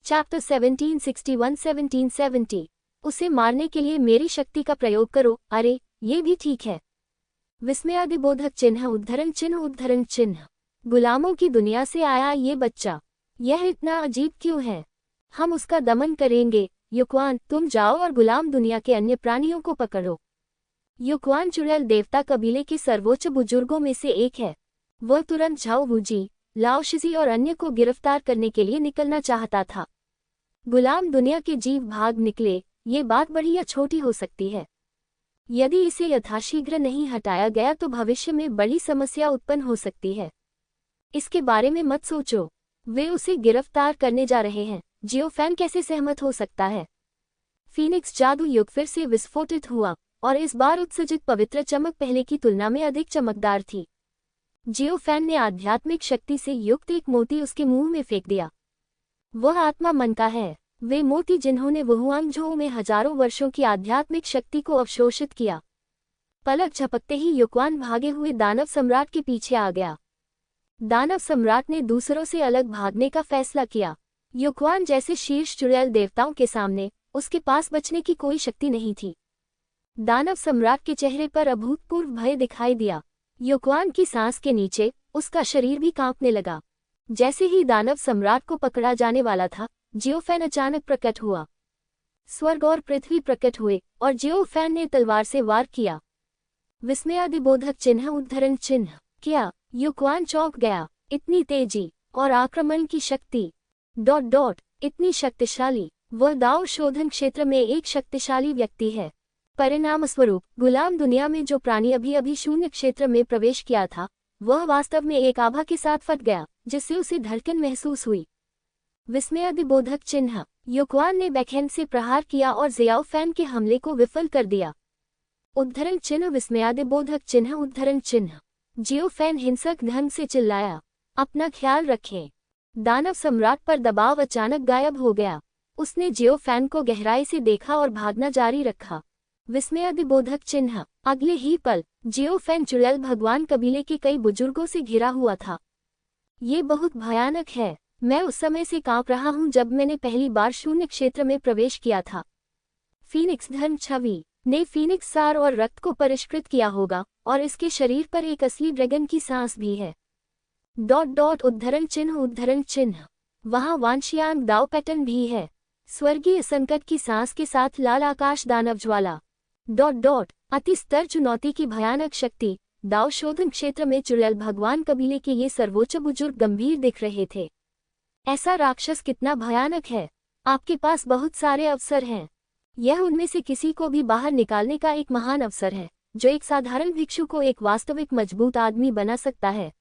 Chapter 1761-1770। उसे मारने के लिए मेरी शक्ति का प्रयोग करो। अरे ये भी ठीक है। विस्मयादिबोधक चिन्ह उद्धरण चिन्ह उद्धरण चिन्ह। गुलामों की दुनिया से आया ये बच्चा, यह इतना अजीब क्यों है? हम उसका दमन करेंगे। युक्वान, तुम जाओ और गुलाम दुनिया के अन्य प्राणियों को पकड़ो। युक्वान चुड़ैल देवता कबीले के सर्वोच्च बुजुर्गों में से एक है। वह तुरंत झाओ वूजी, लाओशिजी और अन्य को गिरफ्तार करने के लिए निकलना चाहता था। गुलाम दुनिया के जीव भाग निकले, ये बात बड़ी या छोटी हो सकती है। यदि इसे यथाशीघ्र नहीं हटाया गया तो भविष्य में बड़ी समस्या उत्पन्न हो सकती है। इसके बारे में मत सोचो। वे उसे गिरफ्तार करने जा रहे हैं। जियोफैन कैसे सहमत हो सकता है? फीनिक्स जादू युग फिर से विस्फोटित हुआ और इस बार उत्सर्जित पवित्र चमक पहले की तुलना में अधिक चमकदार थी। जियोफैन ने आध्यात्मिक शक्ति से युक्त एक मोती उसके मुंह में फेंक दिया। वह आत्मा मन का है। वे मोती जिन्होंने वुहुआंगझोउ में हजारों वर्षों की आध्यात्मिक शक्ति को अवशोषित किया। पलक झपकते ही युक्वान भागे हुए दानव सम्राट के पीछे आ गया। दानव सम्राट ने दूसरों से अलग भागने का फैसला किया। युक्वान जैसे शीर्ष चुड़ैल देवताओं के सामने उसके पास बचने की कोई शक्ति नहीं थी। दानव सम्राट के चेहरे पर अभूतपूर्व भय दिखाई दिया। युक्वान की सांस के नीचे उसका शरीर भी कांपने लगा। जैसे ही दानव सम्राट को पकड़ा जाने वाला था, जियोफैन अचानक प्रकट हुआ। स्वर्ग और पृथ्वी प्रकट हुए और जियोफैन ने तलवार से वार किया। विस्मयादिबोधक चिन्ह उद्धरण चिन्ह। क्या? युक्वान चौंक गया। इतनी तेजी और आक्रमण की शक्ति! इतनी शक्तिशाली! वह दाव शोधन क्षेत्र में एक शक्तिशाली व्यक्ति है। परिणामस्वरूप गुलाम दुनिया में जो प्राणी अभी अभी शून्य क्षेत्र में प्रवेश किया था, वह वास्तव में एक आभा के साथ फट गया, जिससे उसे धड़कन महसूस हुई। विस्मयादिबोधक चिन्ह। युक्वान ने बैकहैंड से प्रहार किया और जियाओफैन के हमले को विफल कर दिया। उद्धरण चिन्ह विस्मयादिबोधक चिन्ह उद्धरण चिन्ह। जियोफैन हिंसक ढंग से चिल्लाया, अपना ख्याल रखें। दानव सम्राट पर दबाव अचानक गायब हो गया। उसने जियोफैन को गहराई से देखा और भागना जारी रखा। विस्मयादिबोधक चिन्ह। अगले ही पल जियोफैन चुड़ैल भगवान कबीले के कई बुजुर्गों से घिरा हुआ था। ये बहुत भयानक है। मैं उस समय से कांप रहा हूं जब मैंने पहली बार शून्य क्षेत्र में प्रवेश किया था। फीनिक्स धर्म छवि ने फीनिक्स सार और रक्त को परिष्कृत किया होगा और इसके शरीर पर एक असली ड्रैगन की सांस भी है। उद्धरण चिन्ह। वहां वांशियांग दाव पैटर्न भी है। स्वर्गीय संकट की सांस के साथ लाल आकाश दानव ज्वाला। अति स्तर चुनौती की भयानक शक्ति। दाव शोधन क्षेत्र में चुड़ैल भगवान कबीले के ये सर्वोच्च बुजुर्ग गंभीर दिख रहे थे। ऐसा राक्षस कितना भयानक है! आपके पास बहुत सारे अवसर हैं। यह उनमें से किसी को भी बाहर निकालने का एक महान अवसर है, जो एक साधारण भिक्षु को एक वास्तविक मजबूत आदमी बना सकता है।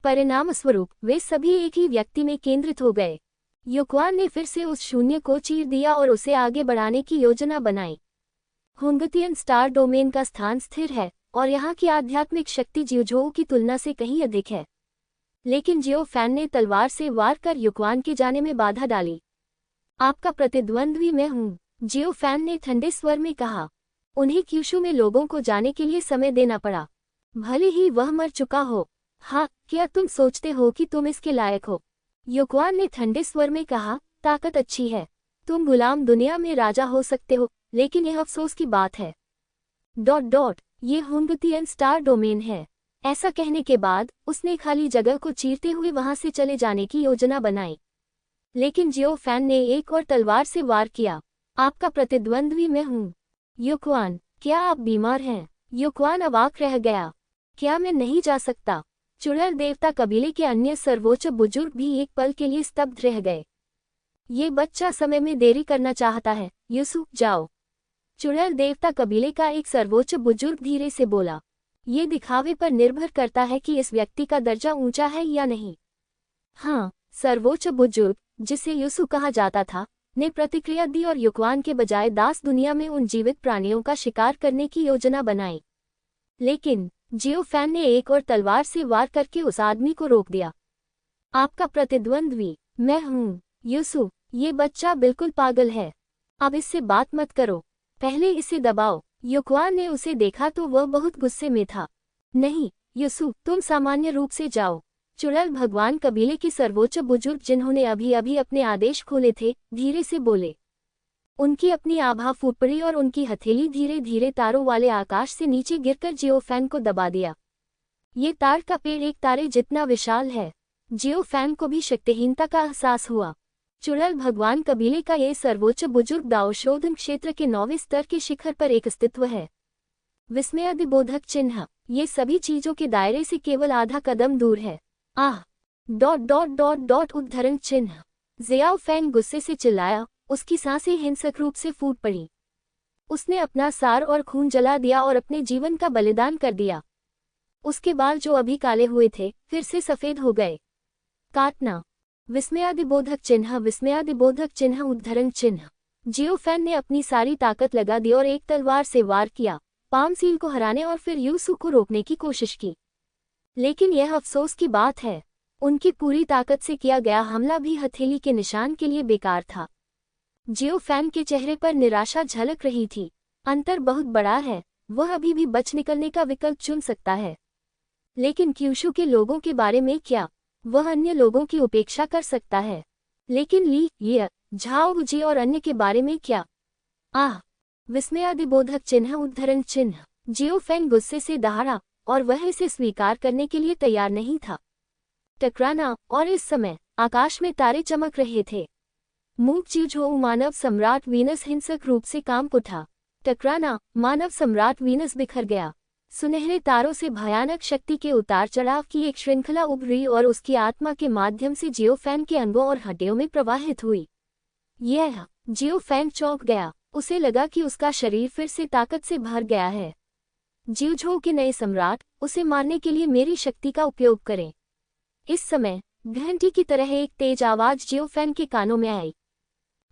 परिणामस्वरूप वे सभी एक ही व्यक्ति में केंद्रित हो गए। युक्वान ने फिर से उस शून्य को चीर दिया और उसे आगे बढ़ाने की योजना बनाई। हुंगतियन स्टार डोमेन का स्थान स्थिर है और यहाँ की आध्यात्मिक शक्ति जियोझोउ की तुलना से कहीं अधिक है। लेकिन जियोफैन ने तलवार से वार कर युक्वान के जाने में बाधा डाली। आपका प्रतिद्वंद्वी मैं हूँ, जियोफैन ने ठंडे स्वर में कहा। उन्हें क्यूशू में लोगों को जाने के लिए समय देना पड़ा, भले ही वह मर चुका हो। हाँ, क्या तुम सोचते हो कि तुम इसके लायक हो? युक्वान ने ठंडे स्वर में कहा, ताकत अच्छी है। तुम गुलाम दुनिया में राजा हो सकते हो, लेकिन यह अफसोस की बात है। ये हुंगतियन स्टार डोमेन है। ऐसा कहने के बाद उसने खाली जगह को चीरते हुए वहां से चले जाने की योजना बनाई। लेकिन जियोफैन ने एक और तलवार से वार किया। आपका प्रतिद्वंद्वी मैं हूँ। युक्वान, क्या आप बीमार हैं? युक्वान अवाक रह गया। क्या मैं नहीं जा सकता? चुड़ैल देवता कबीले के अन्य सर्वोच्च बुजुर्ग भी एक पल के लिए स्तब्ध रह गए। ये बच्चा समय में देरी करना चाहता है। यूसुफ, जाओ। चुड़ैल देवता कबीले का एक सर्वोच्च बुजुर्ग धीरे से बोला। ये दिखावे पर निर्भर करता है कि इस व्यक्ति का दर्जा ऊंचा है या नहीं। हाँ, सर्वोच्च बुजुर्ग, जिसे यूसुफ कहा जाता था, ने प्रतिक्रिया दी और युक्वान के बजाय दास दुनिया में उन जीवित प्राणियों का शिकार करने की योजना बनाई। लेकिन जियोफैन ने एक और तलवार से वार करके उस आदमी को रोक दिया। आपका प्रतिद्वंद्वी मैं हूँ। यूसुफ, ये बच्चा बिल्कुल पागल है। अब इससे बात मत करो, पहले इसे दबाओ। युक्वान ने उसे देखा तो वह बहुत गुस्से में था। नहीं यूसुफ, तुम सामान्य रूप से जाओ। चुड़ैल भगवान कबीले के सर्वोच्च बुजुर्ग जिन्होंने अभी अभी अपने आदेश खोले थे, धीरे से बोले। उनकी अपनी आभा फूट पड़ी और उनकी हथेली धीरे धीरे तारों वाले आकाश से नीचे गिरकर जियोफैन को दबा दिया। ये तार का पेड़ एक तारे जितना विशाल है। जियोफैन को भी शक्तिहीनता का एहसास हुआ। चुड़ैल भगवान कबीले का ये सर्वोच्च बुजुर्ग दाओशोधन क्षेत्र के 9वें स्तर के शिखर पर एक अस्तित्व है। विस्मयादिबोधक चिन्ह, ये सभी चीजों के दायरे से केवल आधा कदम दूर है। आह! उद्धरण चिन्ह। जियाओफैन गुस्से से चिल्लाया, उसकी सांसें हिंसक रूप से फूट पड़ी। उसने अपना सार और खून जला दिया और अपने जीवन का बलिदान कर दिया। उसके बाल जो अभी काले हुए थे, फिर से सफेद हो गए। काटना। विस्मयादिबोधक चिन्ह। विस्मयादिबोधक चिन्ह उद्धरण चिन्ह। जियोफैन ने अपनी सारी ताकत लगा दी और एक तलवार से वार किया, पामसील को हराने और फिर यूसु को रोकने की कोशिश की। लेकिन यह अफसोस की बात है, उनकी पूरी ताकत से किया गया हमला भी हथेली के निशान के लिए बेकार था। जियोफैन के चेहरे पर निराशा झलक रही थी। अंतर बहुत बड़ा है, वह अभी भी बच निकलने का विकल्प चुन सकता है। लेकिन क्यूशु के लोगों के बारे में क्या? वह अन्य लोगों की उपेक्षा कर सकता है। लेकिन ली, ये, झाओ जी और अन्य के बारे में क्या? आह! विस्मयादिबोधक चिन्ह उद्धरण चिन्ह। जियोफैन गुस्से से दहाड़ा और वह इसे स्वीकार करने के लिए तैयार नहीं था। टकराना, और इस समय आकाश में तारे चमक रहे थे। मूक जियोझोउ मानव सम्राट वीनस हिंसक रूप से कांप उठा। टकराना, मानव सम्राट वीनस बिखर गया। सुनहरे तारों से भयानक शक्ति के उतार चढ़ाव की एक श्रृंखला उभरी और उसकी आत्मा के माध्यम से जियोफैन के अंगों और हड्डियों में प्रवाहित हुई। यह जियोफैन चौंक गया। उसे लगा कि उसका शरीर फिर से ताकत से भर गया है। जियोझोउ के नए सम्राट, उसे मारने के लिए मेरी शक्ति का उपयोग करें। इस समय घंटी की तरह एक तेज आवाज जियोफैन के कानों में आई।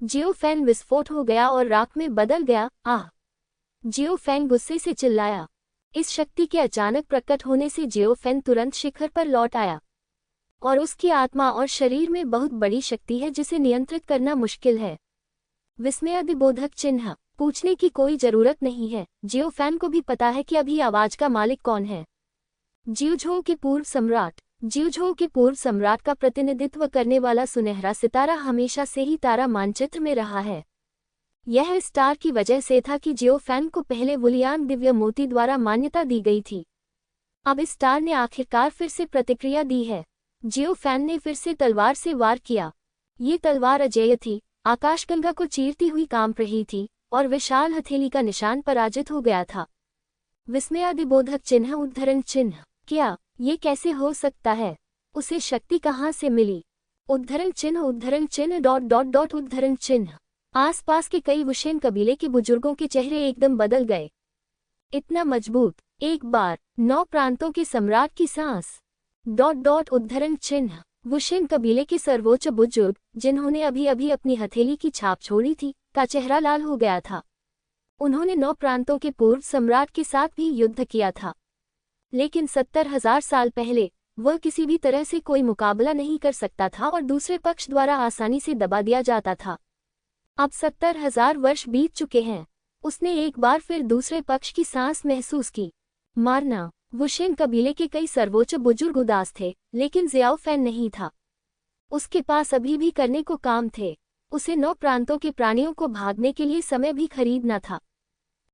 जियोफैन विस्फोट हो गया और राख में बदल गया। आह! जियोफैन गुस्से से चिल्लाया। इस शक्ति के अचानक प्रकट होने से जियोफैन तुरंत शिखर पर लौट आया। और उसकी आत्मा और शरीर में बहुत बड़ी शक्ति है जिसे नियंत्रित करना मुश्किल है। विस्मयादिबोधक चिन्ह। पूछने की कोई जरूरत नहीं है, जियोफैन को भी पता है कि अभी आवाज का मालिक कौन है। जियोझोउ के पूर्व सम्राट। जियोझोउ के पूर्व सम्राट का प्रतिनिधित्व करने वाला सुनहरा सितारा हमेशा से ही तारा मानचित्र में रहा है। यह स्टार की वजह से था कि जियोफैन को पहले वुलियान दिव्य मोती द्वारा मान्यता दी गई थी। अब इस स्टार ने आखिरकार फिर से प्रतिक्रिया दी है। जियोफैन ने फिर से तलवार से वार किया। ये तलवार अजेय थी, आकाशगंगा को चीरती हुई कांप रही थी और विशाल हथेली का निशान पराजित हो गया था। विस्मयादिबोधक चिन्ह उद्धरण चिन्ह। क्या ये कैसे हो सकता है? उसे शक्ति कहाँ से मिली? उद्धरण चिन्ह उद्धरण चिन्ह उद्धरण चिन्ह। आसपास के कई वुशेन कबीले के बुजुर्गों के चेहरे एकदम बदल गए। इतना मजबूत, एक बार 9 प्रांतों के सम्राट की सांस। उद्धरण चिन्ह। वुशेन कबीले के सर्वोच्च बुजुर्ग, जिन्होंने अभी अभी अपनी हथेली की छाप छोड़ी थी, का चेहरा लाल हो गया था। उन्होंने 9 प्रांतों के पूर्व सम्राट के साथ भी युद्ध किया था, लेकिन 70,000 साल पहले वह किसी भी तरह से कोई मुकाबला नहीं कर सकता था और दूसरे पक्ष द्वारा आसानी से दबा दिया जाता था। अब 70,000 वर्ष बीत चुके हैं। उसने एक बार फिर दूसरे पक्ष की सांस महसूस की। मारना। वुशेन कबीले के कई सर्वोच्च बुजुर्ग उदास थे, लेकिन जियाओफैन नहीं था। उसके पास अभी भी करने को काम थे। उसे 9 प्रांतों के प्राणियों को भागने के लिए समय भी खरीदना था।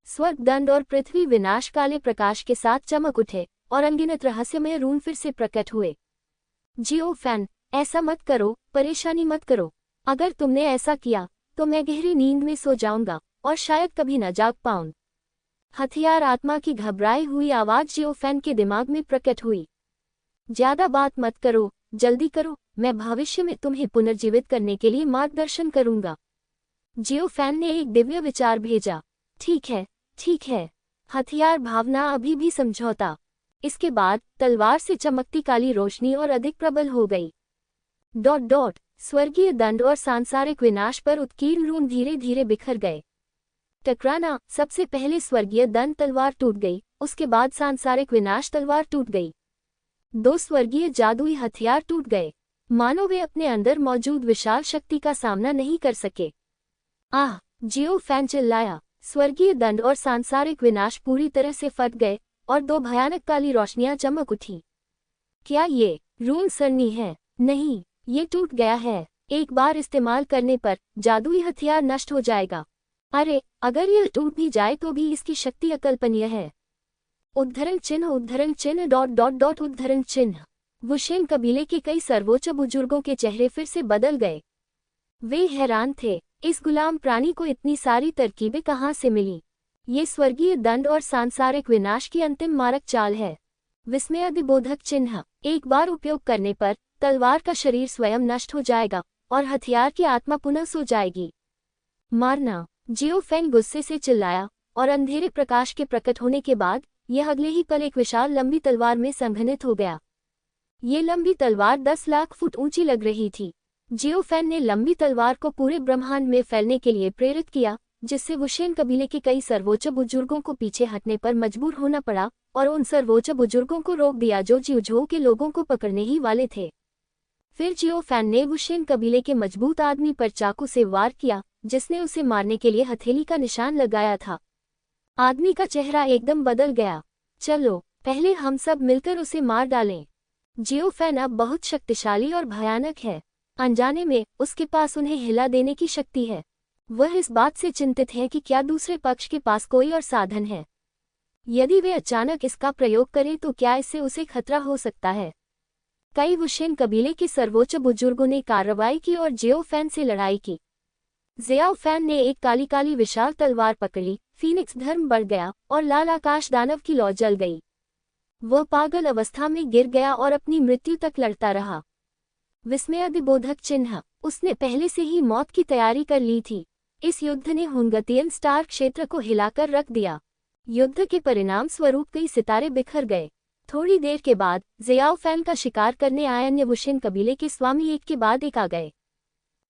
स्वर्ग दंड और पृथ्वी विनाश काले प्रकाश के साथ चमक उठे और अनगिनत रहस्यमय रून फिर से प्रकट हुए। जियोफैन, ऐसा मत करो, परेशानी मत करो। अगर तुमने ऐसा किया तो मैं गहरी नींद में सो जाऊंगा और शायद कभी न जाग पाऊं। हथियार आत्मा की घबराई हुई आवाज जियोफैन के दिमाग में प्रकट हुई। ज्यादा बात मत करो, जल्दी करो, मैं भविष्य में तुम्हें पुनर्जीवित करने के लिए मार्गदर्शन करूंगा। जियोफैन ने एक दिव्य विचार भेजा। ठीक है, ठीक है। हथियार भावना अभी भी समझौता। इसके बाद तलवार से चमकती काली रोशनी और अधिक प्रबल हो गई। स्वर्गीय दंड और सांसारिक विनाश पर उत्कीर्ण रून धीरे धीरे बिखर गए। टकराना। सबसे पहले स्वर्गीय दंड तलवार टूट गई, उसके बाद सांसारिक विनाश तलवार टूट गई। 2 स्वर्गीय जादुई हथियार टूट गए, मानो वे अपने अंदर मौजूद विशाल शक्ति का सामना नहीं कर सके। आह! जियोफैन चिल्लाया। स्वर्गीय दंड और सांसारिक विनाश पूरी तरह से फट गए और 2 भयानक काली रोशनियां चमक उठी। क्या ये रून सरनी है। नहीं, ये टूट गया है। एक बार इस्तेमाल करने पर जादुई हथियार नष्ट हो जाएगा। अरे, अगर यह टूट भी जाए तो भी इसकी शक्ति अकल्पनीय है। उद्धरण चिन्ह उद्धरण चिन्ह डॉट डॉट डॉट उद्धरण चिन्ह। वुशेन कबीले के कई सर्वोच्च बुजुर्गों के चेहरे फिर से बदल गए। वे हैरान थे, इस गुलाम प्राणी को इतनी सारी तरकीबें कहाँ से मिली। ये स्वर्गीय दंड और सांसारिक विनाश की अंतिम मारक चाल है। विस्मयादिबोधक चिन्ह। एक बार उपयोग करने पर तलवार का शरीर स्वयं नष्ट हो जाएगा और हथियार की आत्मा पुनः सो जाएगी। मारना। जियो फेंग गुस्से से चिल्लाया और अंधेरे प्रकाश के प्रकट होने के बाद यह अगले ही पल एक विशाल लंबी तलवार में संघनित हो गया। ये लंबी तलवार 10 लाख फुट ऊंची लग रही थी। जियो फेन ने लंबी तलवार को पूरे ब्रह्मांड में फैलने के लिए प्रेरित किया, जिससे वुशेन कबीले के कई सर्वोच्च बुजुर्गों को पीछे हटने पर मजबूर होना पड़ा और उन सर्वोच्च बुजुर्गों को रोक दिया जो जियोझो के लोगों को पकड़ने ही वाले थे। फिर जियो फैन ने वुशेन कबीले के मजबूत आदमी पर चाकू से वार किया, जिसने उसे मारने के लिए हथेली का निशान लगाया था। आदमी का चेहरा एकदम बदल गया। चलो, पहले हम सब मिलकर उसे मार डालें। जियो फैन अब बहुत शक्तिशाली और भयानक है। अनजाने में उसके पास उन्हें हिला देने की शक्ति है। वह इस बात से चिंतित है कि क्या दूसरे पक्ष के पास कोई और साधन है। यदि वे अचानक इसका प्रयोग करें तो क्या इससे उसे खतरा हो सकता है। कई वुशेन कबीले के सर्वोच्च बुजुर्गों ने कार्रवाई की और जियो फैन से लड़ाई की। जियाओ फैन ने एक काली काली विशाल तलवार पकड़ी, फीनिक्स धर्म बढ़ गया और लाल आकाश दानव की लौ जल गई। वह पागल अवस्था में गिर गया और अपनी मृत्यु तक लड़ता रहा। विस्मयादिबोधक चिन्ह। उसने पहले से ही मौत की तैयारी कर ली थी। इस युद्ध ने हुंगतियन स्टार क्षेत्र को हिलाकर रख दिया। युद्ध के परिणाम स्वरूप कई सितारे बिखर गए। थोड़ी देर के बाद जियाओ फैन का शिकार करने आए अन्य वुशेन कबीले के स्वामी एक के बाद एक आ गए।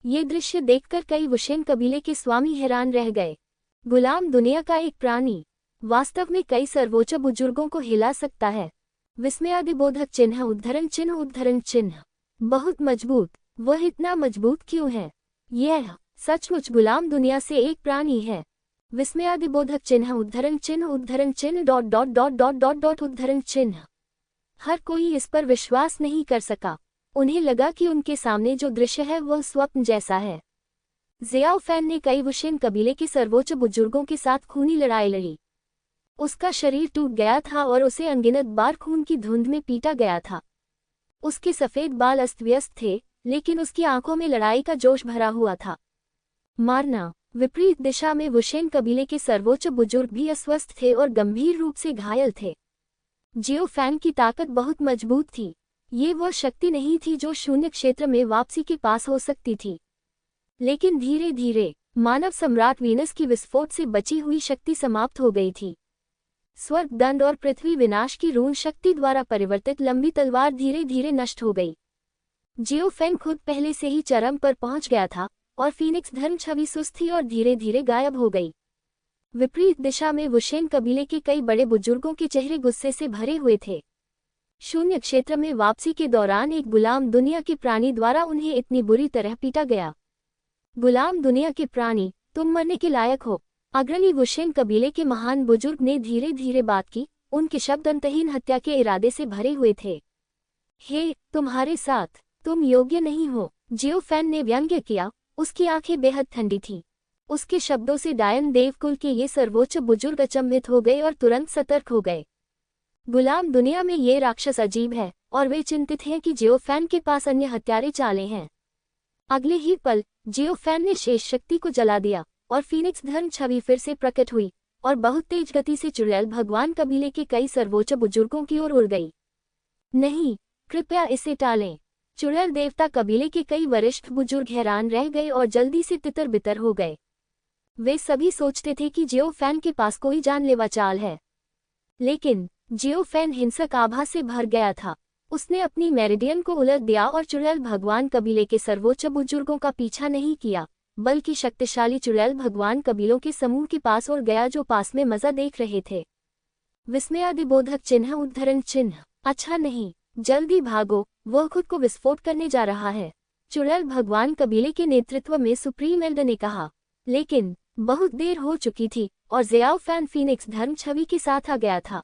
ये दृश्य देखकर कई वुशेन कबीले के स्वामी हैरान रह गए। गुलाम दुनिया का एक प्राणी वास्तव में कई सर्वोच्च बुजुर्गों को हिला सकता है। विस्मयादिबोधक चिन्ह उद्धरण चिन्ह उद्धरण चिन्ह। बहुत मजबूत। वह इतना मजबूत क्यों है? यह सचमुच गुलाम दुनिया से एक प्राणी है। विस्मयादिबोधक चिन्ह उद्धरण चिन्ह dot dot dot dot dot dot उद्धरण चिन्ह। हर कोई इस पर विश्वास नहीं कर सका। उन्हें लगा कि उनके सामने जो दृश्य है वह स्वप्न जैसा है। जियाओ फैन ने कई वुशेन कबीले के सर्वोच्च बुजुर्गों के साथ खूनी लड़ाई लड़ी। उसका शरीर टूट गया था और उसे अनगिनत बार खून की धुंध में पीटा गया था। उसके सफेद बाल अस्त व्यस्त थे, लेकिन उसकी आंखों में लड़ाई का जोश भरा हुआ था। मारना। विपरीत दिशा में वुशेन कबीले के सर्वोच्च बुजुर्ग भी अस्वस्थ थे और गंभीर रूप से घायल थे। जियो फैन की ताकत बहुत मजबूत थी। ये वह शक्ति नहीं थी जो शून्य क्षेत्र में वापसी के पास हो सकती थी। लेकिन धीरे धीरे मानव सम्राट वीनस की विस्फोट से बची हुई शक्ति समाप्त हो गई थी। स्वर्ग दंड और पृथ्वी विनाश की रून शक्ति द्वारा परिवर्तित लंबी तलवार धीरे धीरे नष्ट हो गई। जियो फैन खुद पहले से ही चरम पर पहुंच गया था और फीनिक्स धर्म छवि सुस्त थी और धीरे धीरे गायब हो गई। विपरीत दिशा में वुशेन कबीले के कई बड़े बुजुर्गों के चेहरे गुस्से से भरे हुए थे। शून्य क्षेत्र में वापसी के दौरान एक गुलाम दुनिया के प्राणी द्वारा उन्हें इतनी बुरी तरह पीटा गया। गुलाम दुनिया के प्राणी, तुम मरने के लायक हो। अग्रणी वुशेन कबीले के महान बुजुर्ग ने धीरे धीरे बात की। उनके शब्द अंतहीन हत्या के इरादे से भरे हुए थे। हे, तुम्हारे साथ, तुम योग्य नहीं हो। जियो फैन ने व्यंग्य किया। उसकी आंखें बेहद ठंडी थीं। उसके शब्दों से डायन देवकुल के ये सर्वोच्च बुजुर्ग अचंभित हो गए और तुरंत सतर्क हो गए। गुलाम दुनिया में ये राक्षस अजीब है और वे चिंतित हैं कि जियो फैन के पास अन्य हत्यारे चालें हैं। अगले ही पल जियो फैन ने शेष शक्ति को जला दिया और फीनिक्स धर्म छवि फिर से प्रकट हुई और बहुत तेज गति से चुड़ैल भगवान कबीले के कई सर्वोच्च बुजुर्गों की ओर उड़ गई। नहीं, कृपया इसे टालें। चुड़ैल देवता कबीले के कई वरिष्ठ बुजुर्ग हैरान रह गए और जल्दी से तितर बितर हो गए। वे सभी सोचते थे कि जियो फैन के पास कोई जानलेवा चाल है, लेकिन जियो फैन हिंसक आभा से भर गया था। उसने अपनी मेरिडियन को उलट दिया और चुड़ैल भगवान कबीले के सर्वोच्च बुजुर्गों का पीछा नहीं किया, बल्कि शक्तिशाली चुड़ैल भगवान कबीलों के समूह के पास और गया जो पास में मजा देख रहे थे। विस्मयादिबोधक चिन्ह उद्धरण चिन्ह। अच्छा नहीं, जल्दी भागो, वह खुद को विस्फोट करने जा रहा है। चुड़ैल भगवान कबीले के नेतृत्व में सुप्रीम एल्डर ने कहा। लेकिन बहुत देर हो चुकी थी और जियाओ फैन फीनिक्स धर्म छवि के साथ आ गया था।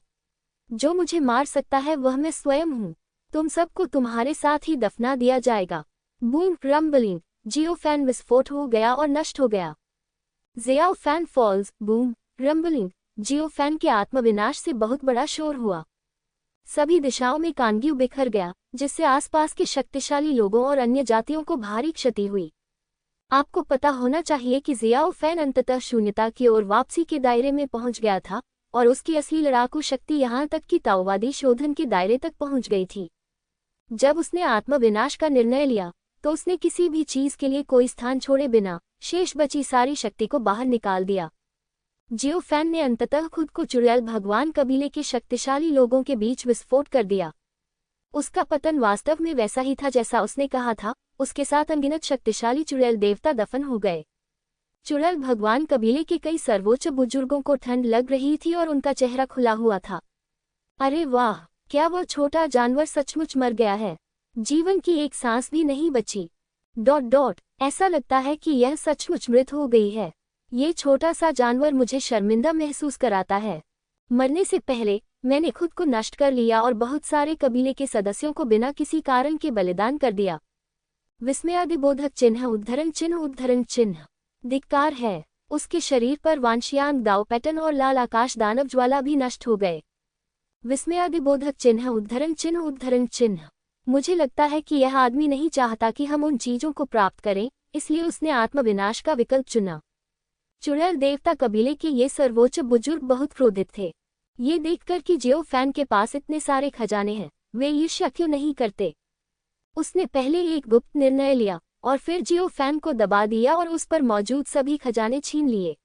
जो मुझे मार सकता है वह मैं स्वयं हूँ। तुम सबको तुम्हारे साथ ही दफना दिया जाएगा। बूम रंबलिंग, जियो फैन विस्फोट हो गया और नष्ट हो गया। जियो फैन फॉल्स, बूम रंबलिंग, जियो फैन के आत्मविनाश से बहुत बड़ा शोर हुआ। सभी दिशाओं में कानगी बिखर गया, जिससे आसपास के शक्तिशाली लोगों और अन्य जातियों को भारी क्षति हुई। आपको पता होना चाहिए कि जियाओ फैन अंततः शून्यता की ओर वापसी के दायरे में पहुंच गया था और उसकी असली लड़ाकू शक्ति यहां तक कि ताओवादी शोधन के दायरे तक पहुंच गई थी। जब उसने आत्मविनाश का निर्णय लिया तो उसने किसी भी चीज के लिए कोई स्थान छोड़े बिना शेष बची सारी शक्ति को बाहर निकाल दिया। जियो फैन ने अंततः खुद को चुड़ैल भगवान कबीले के शक्तिशाली लोगों के बीच विस्फोट कर दिया। उसका पतन वास्तव में वैसा ही था जैसा उसने कहा था। उसके साथ अनगिनत शक्तिशाली चुड़ैल देवता दफन हो गए। चुड़ैल भगवान कबीले के कई सर्वोच्च बुजुर्गों को ठंड लग रही थी और उनका चेहरा खुला हुआ था। अरे वाह, क्या वह छोटा जानवर सचमुच मर गया है? जीवन की एक सांस भी नहीं बची। ... ऐसा लगता है कि यह सचमुच मृत हो गई है। ये छोटा सा जानवर मुझे शर्मिंदा महसूस कराता है। मरने से पहले मैंने खुद को नष्ट कर लिया और बहुत सारे कबीले के सदस्यों को बिना किसी कारण के बलिदान कर दिया। विस्मयादिबोधक चिन्ह उद्धरण चिन्ह उद्धरण चिन्ह। धिक्कार है। उसके शरीर पर वांशियांग दाव पैटर्न और लाल आकाश दानव ज्वाला भी नष्ट हो गए। विस्मयादिबोधक चिन्ह उद्धरण चिन्ह उद्धरण चिन्ह। मुझे लगता है कि यह आदमी नहीं चाहता कि हम उन चीजों को प्राप्त करें, इसलिए उसने आत्मविनाश का विकल्प चुना। चुड़ैल देवता कबीले के ये सर्वोच्च बुजुर्ग बहुत क्रोधित थे। ये देखकर कि जियो फैन के पास इतने सारे खजाने हैं, वे ईर्ष्या क्यों नहीं करते। उसने पहले एक गुप्त निर्णय लिया और फिर जियो फैन को दबा दिया और उस पर मौजूद सभी खजाने छीन लिए।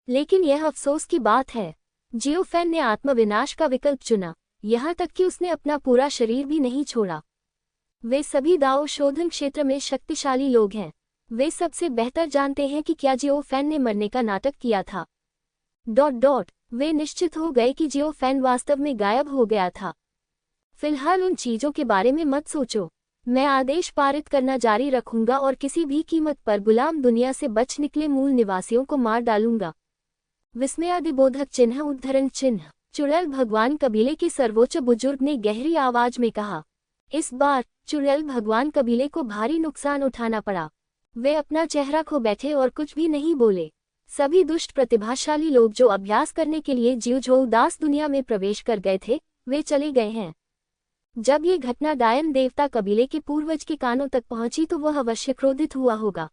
लेकिन यह अफसोस की बात है, जियो फैन ने आत्मविनाश का विकल्प चुना, यहाँ तक कि उसने अपना पूरा शरीर भी नहीं छोड़ा। वे सभी दाओ शोधन क्षेत्र में शक्तिशाली लोग हैं। वे सबसे बेहतर जानते हैं कि क्या जियो फैन ने मरने का नाटक किया था। ... वे निश्चित हो गए कि जियो फैन वास्तव में गायब हो गया था। फिलहाल उन चीजों के बारे में मत सोचो। मैं आदेश पारित करना जारी रखूंगा और किसी भी कीमत पर गुलाम दुनिया से बच निकले मूल निवासियों को मार डालूंगा। विस्मयादिबोधक चिन्ह उद्धरण चिन्ह। चुड़ैल भगवान कबीले के सर्वोच्च बुजुर्ग ने गहरी आवाज में कहा। इस बार चुड़ैल भगवान कबीले को भारी नुकसान उठाना पड़ा। वे अपना चेहरा खो बैठे और कुछ भी नहीं बोले। सभी दुष्ट प्रतिभाशाली लोग जो अभ्यास करने के लिए जियोझोउ दास दुनिया में प्रवेश कर गए थे, वे चले गए हैं। जब ये घटना डायन देवता कबीले के पूर्वज के कानों तक पहुंची तो वह अवश्य क्रोधित हुआ होगा।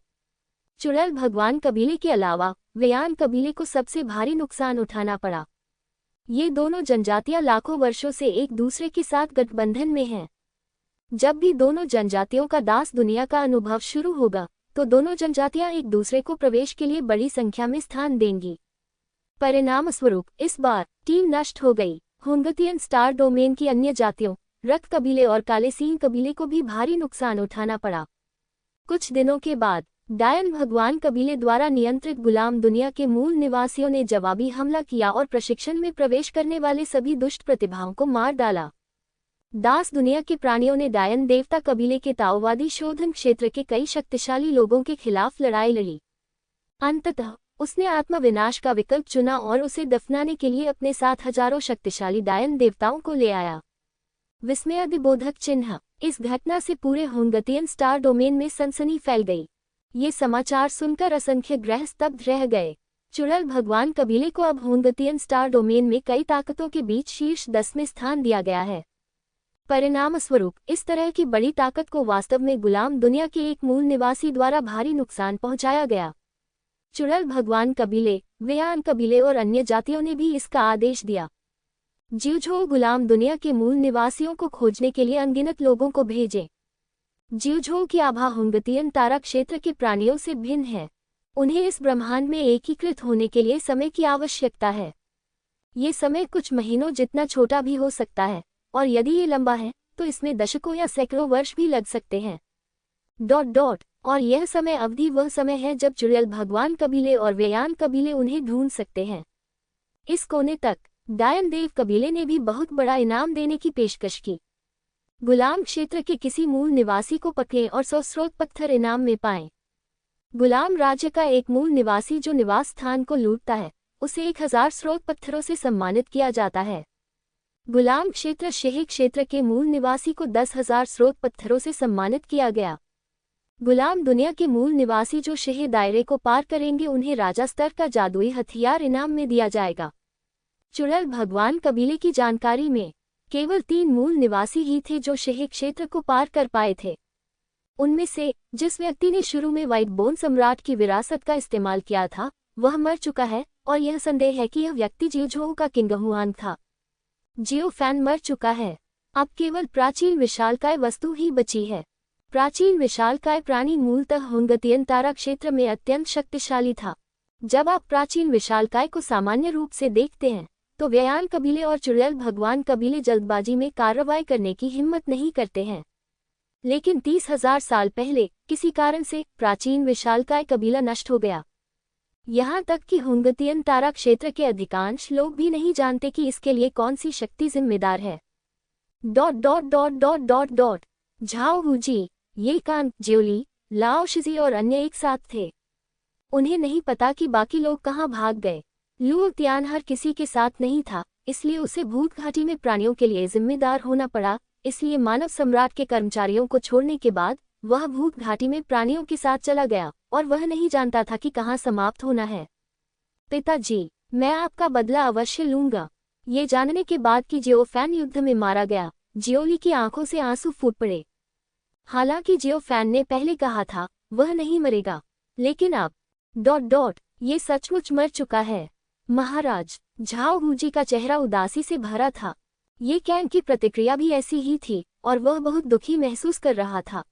चुड़ैल भगवान कबीले के अलावा वेयान कबीले को सबसे भारी नुकसान उठाना पड़ा। ये दोनों जनजातियां लाखों वर्षों से एक दूसरे के साथ गठबंधन में हैं। जब भी दोनों जनजातियों का दास दुनिया का अनुभव शुरू होगा तो दोनों जनजातियां एक दूसरे को प्रवेश के लिए बड़ी संख्या में स्थान देंगी। परिणाम स्वरूप इस बार टीम नष्ट हो गई। हुंगतियन स्टार डोमेन की अन्य जातियों, रक्त कबीले और काले सींग कबीले को भी भारी नुकसान उठाना पड़ा। कुछ दिनों के बाद डायन भगवान कबीले द्वारा नियंत्रित गुलाम दुनिया के मूल निवासियों ने जवाबी हमला किया और प्रशिक्षण में प्रवेश करने वाले सभी दुष्ट प्रतिभाओं को मार डाला। दास दुनिया के प्राणियों ने डायन देवता कबीले के ताओवादी शोधन क्षेत्र के कई शक्तिशाली लोगों के खिलाफ लड़ाई लड़ी। अंततः उसने आत्मविनाश का विकल्प चुना और उसे दफनाने के लिए अपने साथ हजारों शक्तिशाली डायन देवताओं को ले आया। विस्मयादिबोधक चिन्ह। इस घटना से पूरे हुंगतियन स्टार डोमेन में सनसनी फैल गई। ये समाचार सुनकर असंख्य ग्रह स्तब्ध रह गए। चुड़ैल भगवान कबीले को अब हुंगतियन स्टार डोमेन में कई ताकतों के बीच शीर्ष 10 में स्थान दिया गया है। परिणाम स्वरूप इस तरह की बड़ी ताकत को वास्तव में गुलाम दुनिया के एक मूल निवासी द्वारा भारी नुकसान पहुंचाया गया। चुड़ैल भगवान कबीले, वेयान कबीले और अन्य जातियों ने भी इसका आदेश दिया। जियोझोउ गुलाम दुनिया के मूल निवासियों को खोजने के लिए अनगिनत लोगों को भेजे। जियोझोउ की आभा हुंगतियन तारा क्षेत्र के प्राणियों से भिन्न है। उन्हें इस ब्रह्मांड में एकीकृत होने के लिए समय की आवश्यकता है। ये समय कुछ महीनों जितना छोटा भी हो सकता है, और यदि ये लंबा है तो इसमें दशकों या सैकड़ों वर्ष भी लग सकते हैं। ... और यह समय अवधि वह समय है जब चुड़ैल भगवान कबीले और वेयान कबीले उन्हें ढूंढ सकते हैं। इस कोने तक डायन देव कबीले ने भी बहुत बड़ा इनाम देने की पेशकश की। गुलाम क्षेत्र के किसी मूल निवासी को पकड़ें और 100 स्रोत पत्थर इनाम में पाएं। गुलाम राज्य का एक मूल निवासी जो निवास स्थान को लूटता है, उसे 1000 स्रोत पत्थरों से सम्मानित किया जाता है। गुलाम क्षेत्र शेह क्षेत्र के मूल निवासी को 10,000 स्रोत पत्थरों से सम्मानित किया गया। गुलाम दुनिया के मूल निवासी जो शेह दायरे को पार करेंगे उन्हें राजा स्तर का जादुई हथियार इनाम में दिया जाएगा। चुड़ैल भगवान कबीले की जानकारी में केवल 3 मूल निवासी ही थे जो शेह क्षेत्र को पार कर पाए थे। उनमें से जिस व्यक्ति ने शुरू में व्हाइट बोन सम्राट की विरासत का इस्तेमाल किया था वह मर चुका है और यह संदेह है कि यह व्यक्ति जियोझोउ का किंग हुआन था। जियो फैन मर चुका है। अब केवल प्राचीन विशालकाय वस्तु ही बची है। प्राचीन विशालकाय प्राणी मूलतः हुंगतियन तारा क्षेत्र में अत्यंत शक्तिशाली था। जब आप प्राचीन विशालकाय को सामान्य रूप से देखते हैं तो व्यायान कबीले और चुड़ैल भगवान कबीले जल्दबाजी में कार्रवाई करने की हिम्मत नहीं करते हैं। लेकिन 30,000 साल पहले किसी कारण से प्राचीन विशालकाय कबीला नष्ट हो गया। यहाँ तक कि हुंगतियन तारा क्षेत्र के अधिकांश लोग भी नहीं जानते कि इसके लिए कौन सी शक्ति जिम्मेदार है। झाओ हुजी, ये कान, जियोली, लाओ शिजी और अन्य एक साथ थे। उन्हें नहीं पता कि बाकी लोग कहाँ भाग गए। लुओ तियानहर किसी के साथ नहीं था, इसलिए उसे भूत घाटी में प्राणियों के लिए जिम्मेदार होना पड़ा। इसलिए मानव सम्राट के कर्मचारियों को छोड़ने के बाद वह भूत घाटी में प्राणियों के साथ चला गया और वह नहीं जानता था कि कहाँ समाप्त होना है। पिताजी, मैं आपका बदला अवश्य लूंगा। ये जानने के बाद कि जियो फैन युद्ध में मारा गया, जियोली की आंखों से आंसू फूट पड़े। हालांकि जियो फैन ने पहले कहा था वह नहीं मरेगा, लेकिन अब ये सचमुच मर चुका है। महाराज, झाओ हुजी का चेहरा उदासी से भरा था। ये कैन की प्रतिक्रिया भी ऐसी ही थी और वह बहुत दुखी महसूस कर रहा था।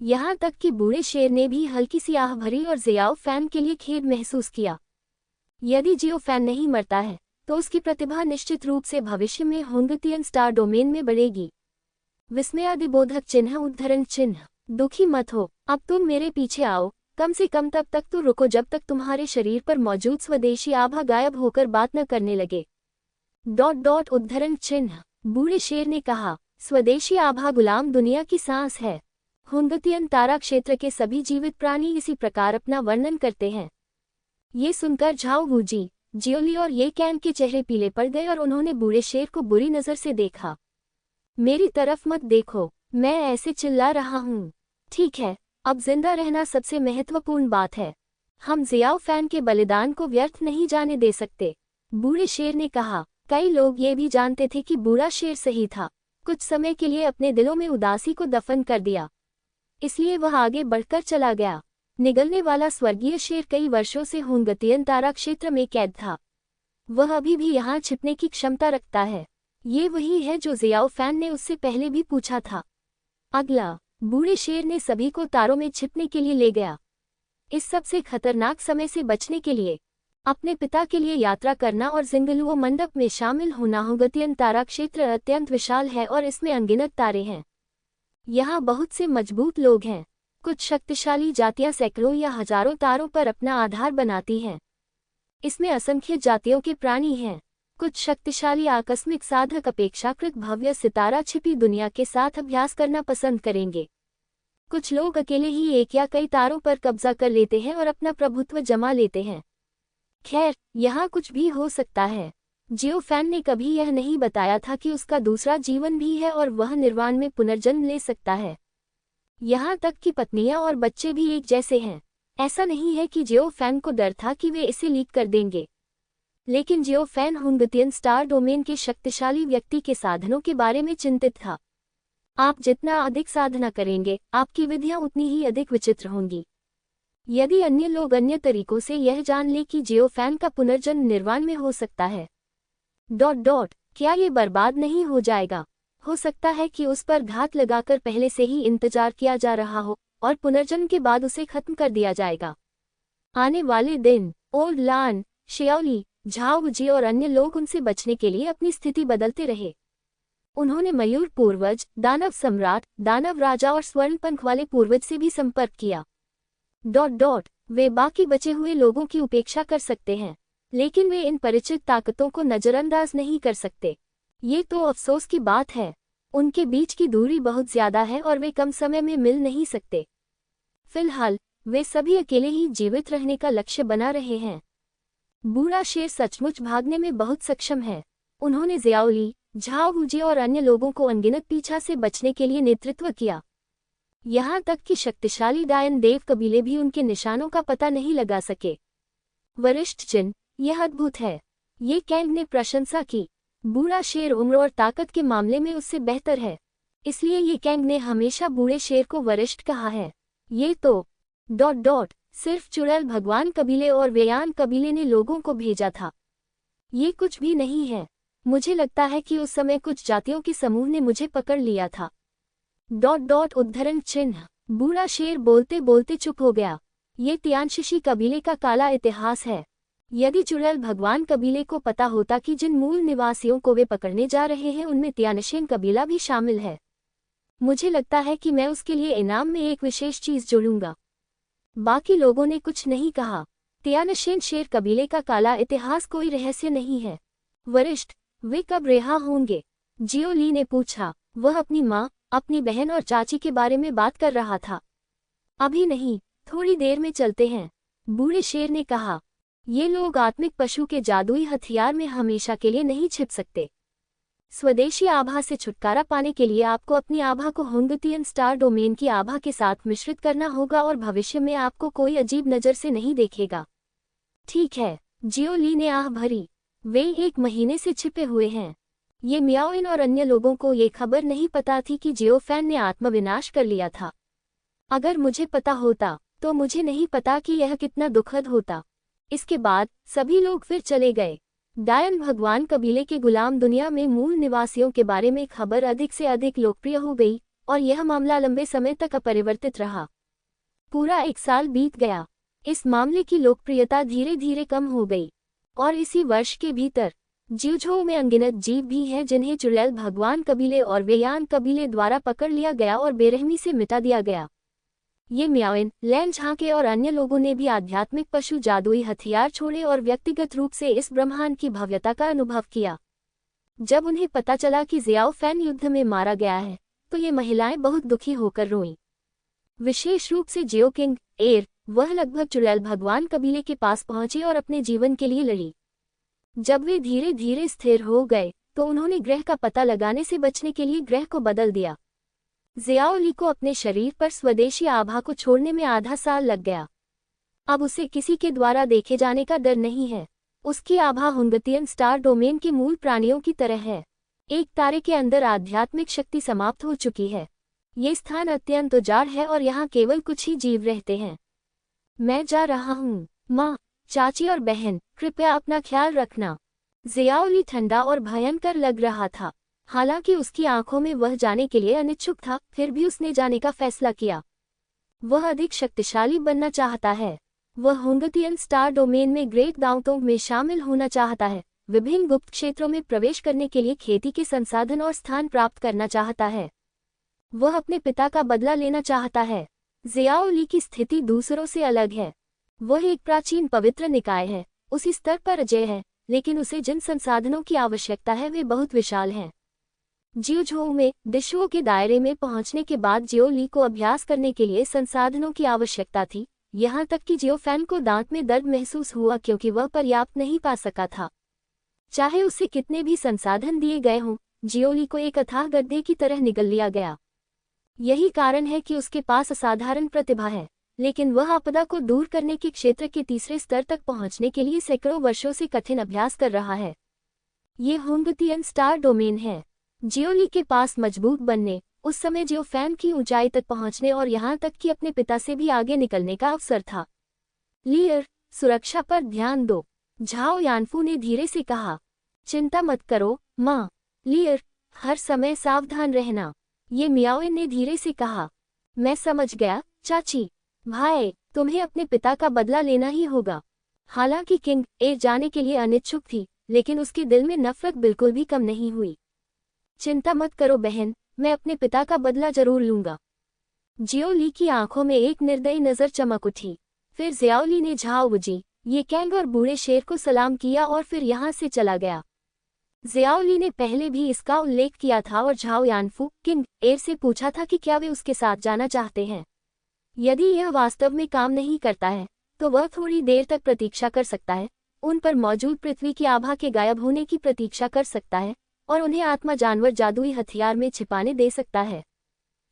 यहाँ तक कि बूढ़े शेर ने भी हल्की सी आह भरी और जियाओ फैन के लिए खेद महसूस किया। यदि जियो फैन नहीं मरता है तो उसकी प्रतिभा निश्चित रूप से भविष्य में हुंगतियन स्टार डोमेन में बढ़ेगी। विस्मयादिबोधक चिन्ह, उद्धरण चिन्ह। दुखी मत हो, अब तुम मेरे पीछे आओ। कम से कम तब तक तो रुको जब तक तुम्हारे शरीर पर मौजूद स्वदेशी आभा गायब होकर बात न करने लगे। उद्धरण चिन्ह। बूढ़े शेर ने कहा, स्वदेशी आभा गुलाम दुनिया की सांस है। हुंगतियन तारा क्षेत्र के सभी जीवित प्राणी इसी प्रकार अपना वर्णन करते हैं। ये सुनकर झाओ हुजी, जियोली और ये कैन के चेहरे पीले पड़ गए और उन्होंने बूढ़े शेर को बुरी नजर से देखा। मेरी तरफ मत देखो, मैं ऐसे चिल्ला रहा हूँ। ठीक है, अब जिंदा रहना सबसे महत्वपूर्ण बात है। हम जियाओ फैन के बलिदान को व्यर्थ नहीं जाने दे सकते। बूढ़े शेर ने कहा, कई लोग ये भी जानते थे कि बूढ़ा शेर सही था। कुछ समय के लिए अपने दिलों में उदासी को दफन कर दिया, इसलिए वह आगे बढ़कर चला गया। निगलने वाला स्वर्गीय शेर कई वर्षों से हुंगतियन तारा क्षेत्र में कैद था। वह अभी भी यहाँ छिपने की क्षमता रखता है। ये वही है जो जियाओ फैन ने उससे पहले भी पूछा था। अगला, बूढ़े शेर ने सभी को तारों में छिपने के लिए ले गया। इस सबसे खतरनाक समय से बचने के लिए अपने पिता के लिए यात्रा करना और जिंगलुओ मंडप में शामिल होना। हुंगतियन तारा क्षेत्र अत्यंत विशाल है और इसमें अनगिनत तारे हैं। यहाँ बहुत से मजबूत लोग हैं। कुछ शक्तिशाली जातियां सैकड़ों या हजारों तारों पर अपना आधार बनाती हैं। इसमें असंख्य जातियों के प्राणी हैं। कुछ शक्तिशाली आकस्मिक साधक अपेक्षाकृत भव्य सितारा छिपी दुनिया के साथ अभ्यास करना पसंद करेंगे। कुछ लोग अकेले ही एक या कई तारों पर कब्जा कर लेते हैं और अपना प्रभुत्व जमा लेते हैं। खैर, यहाँ कुछ भी हो सकता है। जियो फैन ने कभी यह नहीं बताया था कि उसका दूसरा जीवन भी है और वह निर्वाण में पुनर्जन्म ले सकता है। यहाँ तक कि पत्नियां और बच्चे भी एक जैसे हैं। ऐसा नहीं है कि जियो फैन को डर था कि वे इसे लीक कर देंगे, लेकिन जियो फैन हुंगतियन स्टार डोमेन के शक्तिशाली व्यक्ति के साधनों के बारे में चिंतित था। आप जितना अधिक साधना करेंगे, आपकी विधियां उतनी ही अधिक विचित्र होंगी। यदि अन्य लोग अन्य तरीकों से यह जान ले कि जियो फैन का पुनर्जन्म निर्वाण में हो सकता है, क्या ये बर्बाद नहीं हो जाएगा? हो सकता है कि उस पर घात लगाकर पहले से ही इंतजार किया जा रहा हो और पुनर्जन्म के बाद उसे खत्म कर दिया जाएगा। आने वाले दिन ओल्ड लान, शियाओली, झाओजी और अन्य लोग उनसे बचने के लिए अपनी स्थिति बदलते रहे। उन्होंने मयूर पूर्वज, दानव सम्राट, दानव राजा और स्वर्ण पंख वाले पूर्वज से भी संपर्क किया। वे बाकी बचे हुए लोगों की उपेक्षा कर सकते हैं, लेकिन वे इन परिचित ताकतों को नजरअंदाज नहीं कर सकते। ये तो अफसोस की बात है। उनके बीच की दूरी बहुत ज्यादा है और वे कम समय में मिल नहीं सकते। फिलहाल वे सभी अकेले ही जीवित रहने का लक्ष्य बना रहे हैं। बूढ़ा शेर सचमुच भागने में बहुत सक्षम है। उन्होंने जियाओली, झाओ वुजी और अन्य लोगों को अनगिनत पीछा से बचने के लिए नेतृत्व किया। यहाँ तक कि शक्तिशाली डायन देव कबीले भी उनके निशानों का पता नहीं लगा सके। वरिष्ठ चिन्ह, यह अद्भुत है, ये कैंग ने प्रशंसा की। बूढ़ा शेर उम्र और ताकत के मामले में उससे बेहतर है, इसलिए ये कैंग ने हमेशा बूढ़े शेर को वरिष्ठ कहा है। ये तो ... सिर्फ चुड़ैल भगवान कबीले और वेयान कबीले ने लोगों को भेजा था। ये कुछ भी नहीं है। मुझे लगता है कि उस समय कुछ जातियों के समूह ने मुझे पकड़ लिया था। ... उद्धरण चिन्ह। बूढ़ा शेर बोलते बोलते चुप हो गया। ये तियानशिशी कबीले का काला इतिहास है। यदि चुड़ैल भगवान कबीले को पता होता कि जिन मूल निवासियों को वे पकड़ने जा रहे हैं उनमें तियानशेन कबीला भी शामिल है, मुझे लगता है कि मैं उसके लिए इनाम में एक विशेष चीज जोड़ूंगा। बाकी लोगों ने कुछ नहीं कहा। तियानशेन शेर कबीले का काला इतिहास कोई रहस्य नहीं है। वरिष्ठ, वे कब रिहा होंगे? जियो ली ने पूछा। वह अपनी माँ, अपनी बहन और चाची के बारे में बात कर रहा था। अभी नहीं, थोड़ी देर में चलते हैं, बूढ़े शेर ने कहा। ये लोग आत्मिक पशु के जादुई हथियार में हमेशा के लिए नहीं छिप सकते। स्वदेशी आभा से छुटकारा पाने के लिए आपको अपनी आभा को हुंगतियन स्टार डोमेन की आभा के साथ मिश्रित करना होगा और भविष्य में आपको कोई अजीब नज़र से नहीं देखेगा। ठीक है, जियो ली ने आह भरी। वे 1 महीने से छिपे हुए हैं। ये मियाओइन और अन्य लोगों को ये खबर नहीं पता थी कि जियोफैन ने आत्मविनाश कर लिया था। अगर मुझे पता होता तो मुझे नहीं पता कि यह कितना दुखद होता। इसके बाद सभी लोग फिर चले गए। डायन भगवान कबीले के गुलाम दुनिया में मूल निवासियों के बारे में खबर अधिक से अधिक लोकप्रिय हो गई और यह मामला लंबे समय तक अपरिवर्तित रहा। पूरा 1 साल बीत गया। इस मामले की लोकप्रियता धीरे धीरे कम हो गई और इसी वर्ष के भीतर जियोझोउ में अनगिनत जीव भी हैं जिन्हें चुड़ैल भगवान कबीले और वेयान कबीले द्वारा पकड़ लिया गया और बेरहमी से मिटा दिया गया। ये मियाओइन, लैन झांके और अन्य लोगों ने भी आध्यात्मिक पशु जादुई हथियार छोड़े और व्यक्तिगत रूप से इस ब्रह्मांड की भव्यता का अनुभव किया। जब उन्हें पता चला कि जियाओफैन युद्ध में मारा गया है तो ये महिलाएं बहुत दुखी होकर रोईं। विशेष रूप से जियो किंग एर, वह लगभग चुड़ैल भगवान कबीले के पास पहुंची और अपने जीवन के लिए लड़ी। जब वे धीरे धीरे स्थिर हो गए तो उन्होंने ग्रह का पता लगाने से बचने के लिए ग्रह को बदल दिया। जियाओ ली को अपने शरीर पर स्वदेशी आभा को छोड़ने में आधा साल लग गया। अब उसे किसी के द्वारा देखे जाने का डर नहीं है। उसकी आभा हुंगतियन स्टार डोमेन के मूल प्राणियों की तरह है। एक तारे के अंदर आध्यात्मिक शक्ति समाप्त हो चुकी है। ये स्थान अत्यंत उजाड़ है और यहाँ केवल कुछ ही जीव रहते हैं। मैं जा रहा हूँ। माँ, चाची और बहन, कृपया अपना ख्याल रखना। जियाओ ली ठंडा और भयंकर लग रहा था। हालांकि उसकी आंखों में वह जाने के लिए अनिच्छुक था, फिर भी उसने जाने का फैसला किया। वह अधिक शक्तिशाली बनना चाहता है। वह हुंगतियन स्टार डोमेन में ग्रेट दाउतोंग में शामिल होना चाहता है, विभिन्न गुप्त क्षेत्रों में प्रवेश करने के लिए खेती के संसाधन और स्थान प्राप्त करना चाहता है। वह अपने पिता का बदला लेना चाहता है। जियाओ ली की स्थिति दूसरों से अलग है। वह एक प्राचीन पवित्र निकाय है, उसी स्तर पर अजय है, लेकिन उसे जिन संसाधनों की आवश्यकता है वे बहुत विशाल हैं। जियोझोउ में दिशुओं के दायरे में पहुंचने के बाद जियो ली को अभ्यास करने के लिए संसाधनों की आवश्यकता थी, यहाँ तक कि जियोफैन को दांत में दर्द महसूस हुआ क्योंकि वह पर्याप्त नहीं पा सका था। चाहे उसे कितने भी संसाधन दिए गए हों, जियो ली को एक अथाह गड्ढे की तरह निगल लिया गया। यही कारण है कि उसके पास असाधारण प्रतिभा है, लेकिन वह आपदा को दूर करने के क्षेत्र के तीसरे स्तर तक पहुंचने के लिए सैकड़ों वर्षों से कठिन अभ्यास कर रहा है। ये हुंगतियन स्टार डोमेन है। जियो ली के पास मजबूत बनने, उस समय जियोफैन की ऊंचाई तक पहुंचने और यहाँ तक कि अपने पिता से भी आगे निकलने का अवसर था। लियर, सुरक्षा पर ध्यान दो, झाओ यानफू ने धीरे से कहा। चिंता मत करो माँ। लियर, हर समय सावधान रहना, ये मियाओइन ने धीरे से कहा। मैं समझ गया चाची। भाई, तुम्हें अपने पिता का बदला लेना ही होगा। हालांकि किंग एर जाने के लिए अनिच्छुक थी, लेकिन उसके दिल में नफरत बिल्कुल भी कम नहीं हुई। चिंता मत करो बहन, मैं अपने पिता का बदला जरूर लूंगा। जियो ली की आंखों में एक निर्दयी नजर चमक उठी। फिर जियाओ ली ने झाओ वुजी, ये कैंग और बूढ़े शेर को सलाम किया और फिर यहाँ से चला गया। जियाओ ली ने पहले भी इसका उल्लेख किया था और झाओ यानफू, किंग एर से पूछा था कि क्या वे उसके साथ जाना चाहते हैं। यदि यह वास्तव में काम नहीं करता है तो वह थोड़ी देर तक प्रतीक्षा कर सकता है, उन पर मौजूद पृथ्वी की आभा के गायब होने की प्रतीक्षा कर सकता है, और उन्हें आत्मा जानवर जादुई हथियार में छिपाने दे सकता है।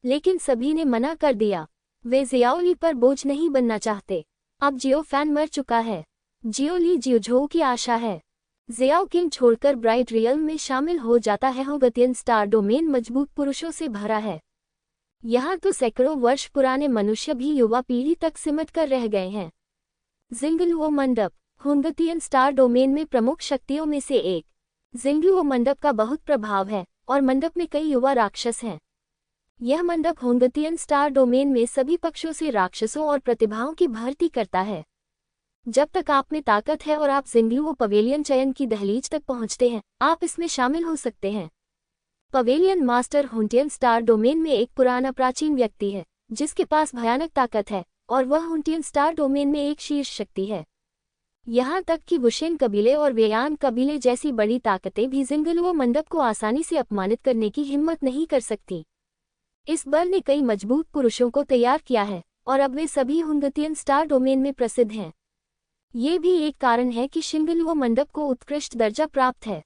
लेकिन सभी ने मना कर दिया। वे जियाओली पर बोझ नहीं बनना चाहते। अब जियो फैन मर चुका है। जियोली जियोझोउ की आशा है। जियाओ किंग छोड़कर ब्राइट रियल्म में शामिल हो जाता है। होगतियन स्टार डोमेन मजबूत पुरुषों से भरा है। यहाँ तो सैकड़ों वर्ष पुराने मनुष्य भी युवा पीढ़ी तक सिमट कर रह गए हैं। जिंगलुओ मंडप होगतियन स्टार डोमेन में प्रमुख शक्तियों में से एक। जिंगलुओ मंडप का बहुत प्रभाव है और मंडप में कई युवा राक्षस हैं। यह मंडप होगतियन स्टार डोमेन में सभी पक्षों से राक्षसों और प्रतिभाओं की भर्ती करता है। जब तक आप में ताकत है और आप जिंगलुओ पवेलियन चयन की दहलीज तक पहुंचते हैं, आप इसमें शामिल हो सकते हैं। पवेलियन मास्टर होगतियन स्टार डोमेन में एक पुराना प्राचीन व्यक्ति है जिसके पास भयानक ताकत है और वह होगतियन स्टार डोमेन में एक शीर्ष शक्ति है। यहाँ तक कि वुशेन कबीले और वेयान कबीले जैसी बड़ी ताकतें भी जिंगलुओ मंडप को आसानी से अपमानित करने की हिम्मत नहीं कर सकती। इस बल ने कई मजबूत पुरुषों को तैयार किया है और अब वे सभी होगतियन स्टार डोमेन में प्रसिद्ध हैं। ये भी एक कारण है कि जिंगलुओ मंडप को उत्कृष्ट दर्जा प्राप्त है।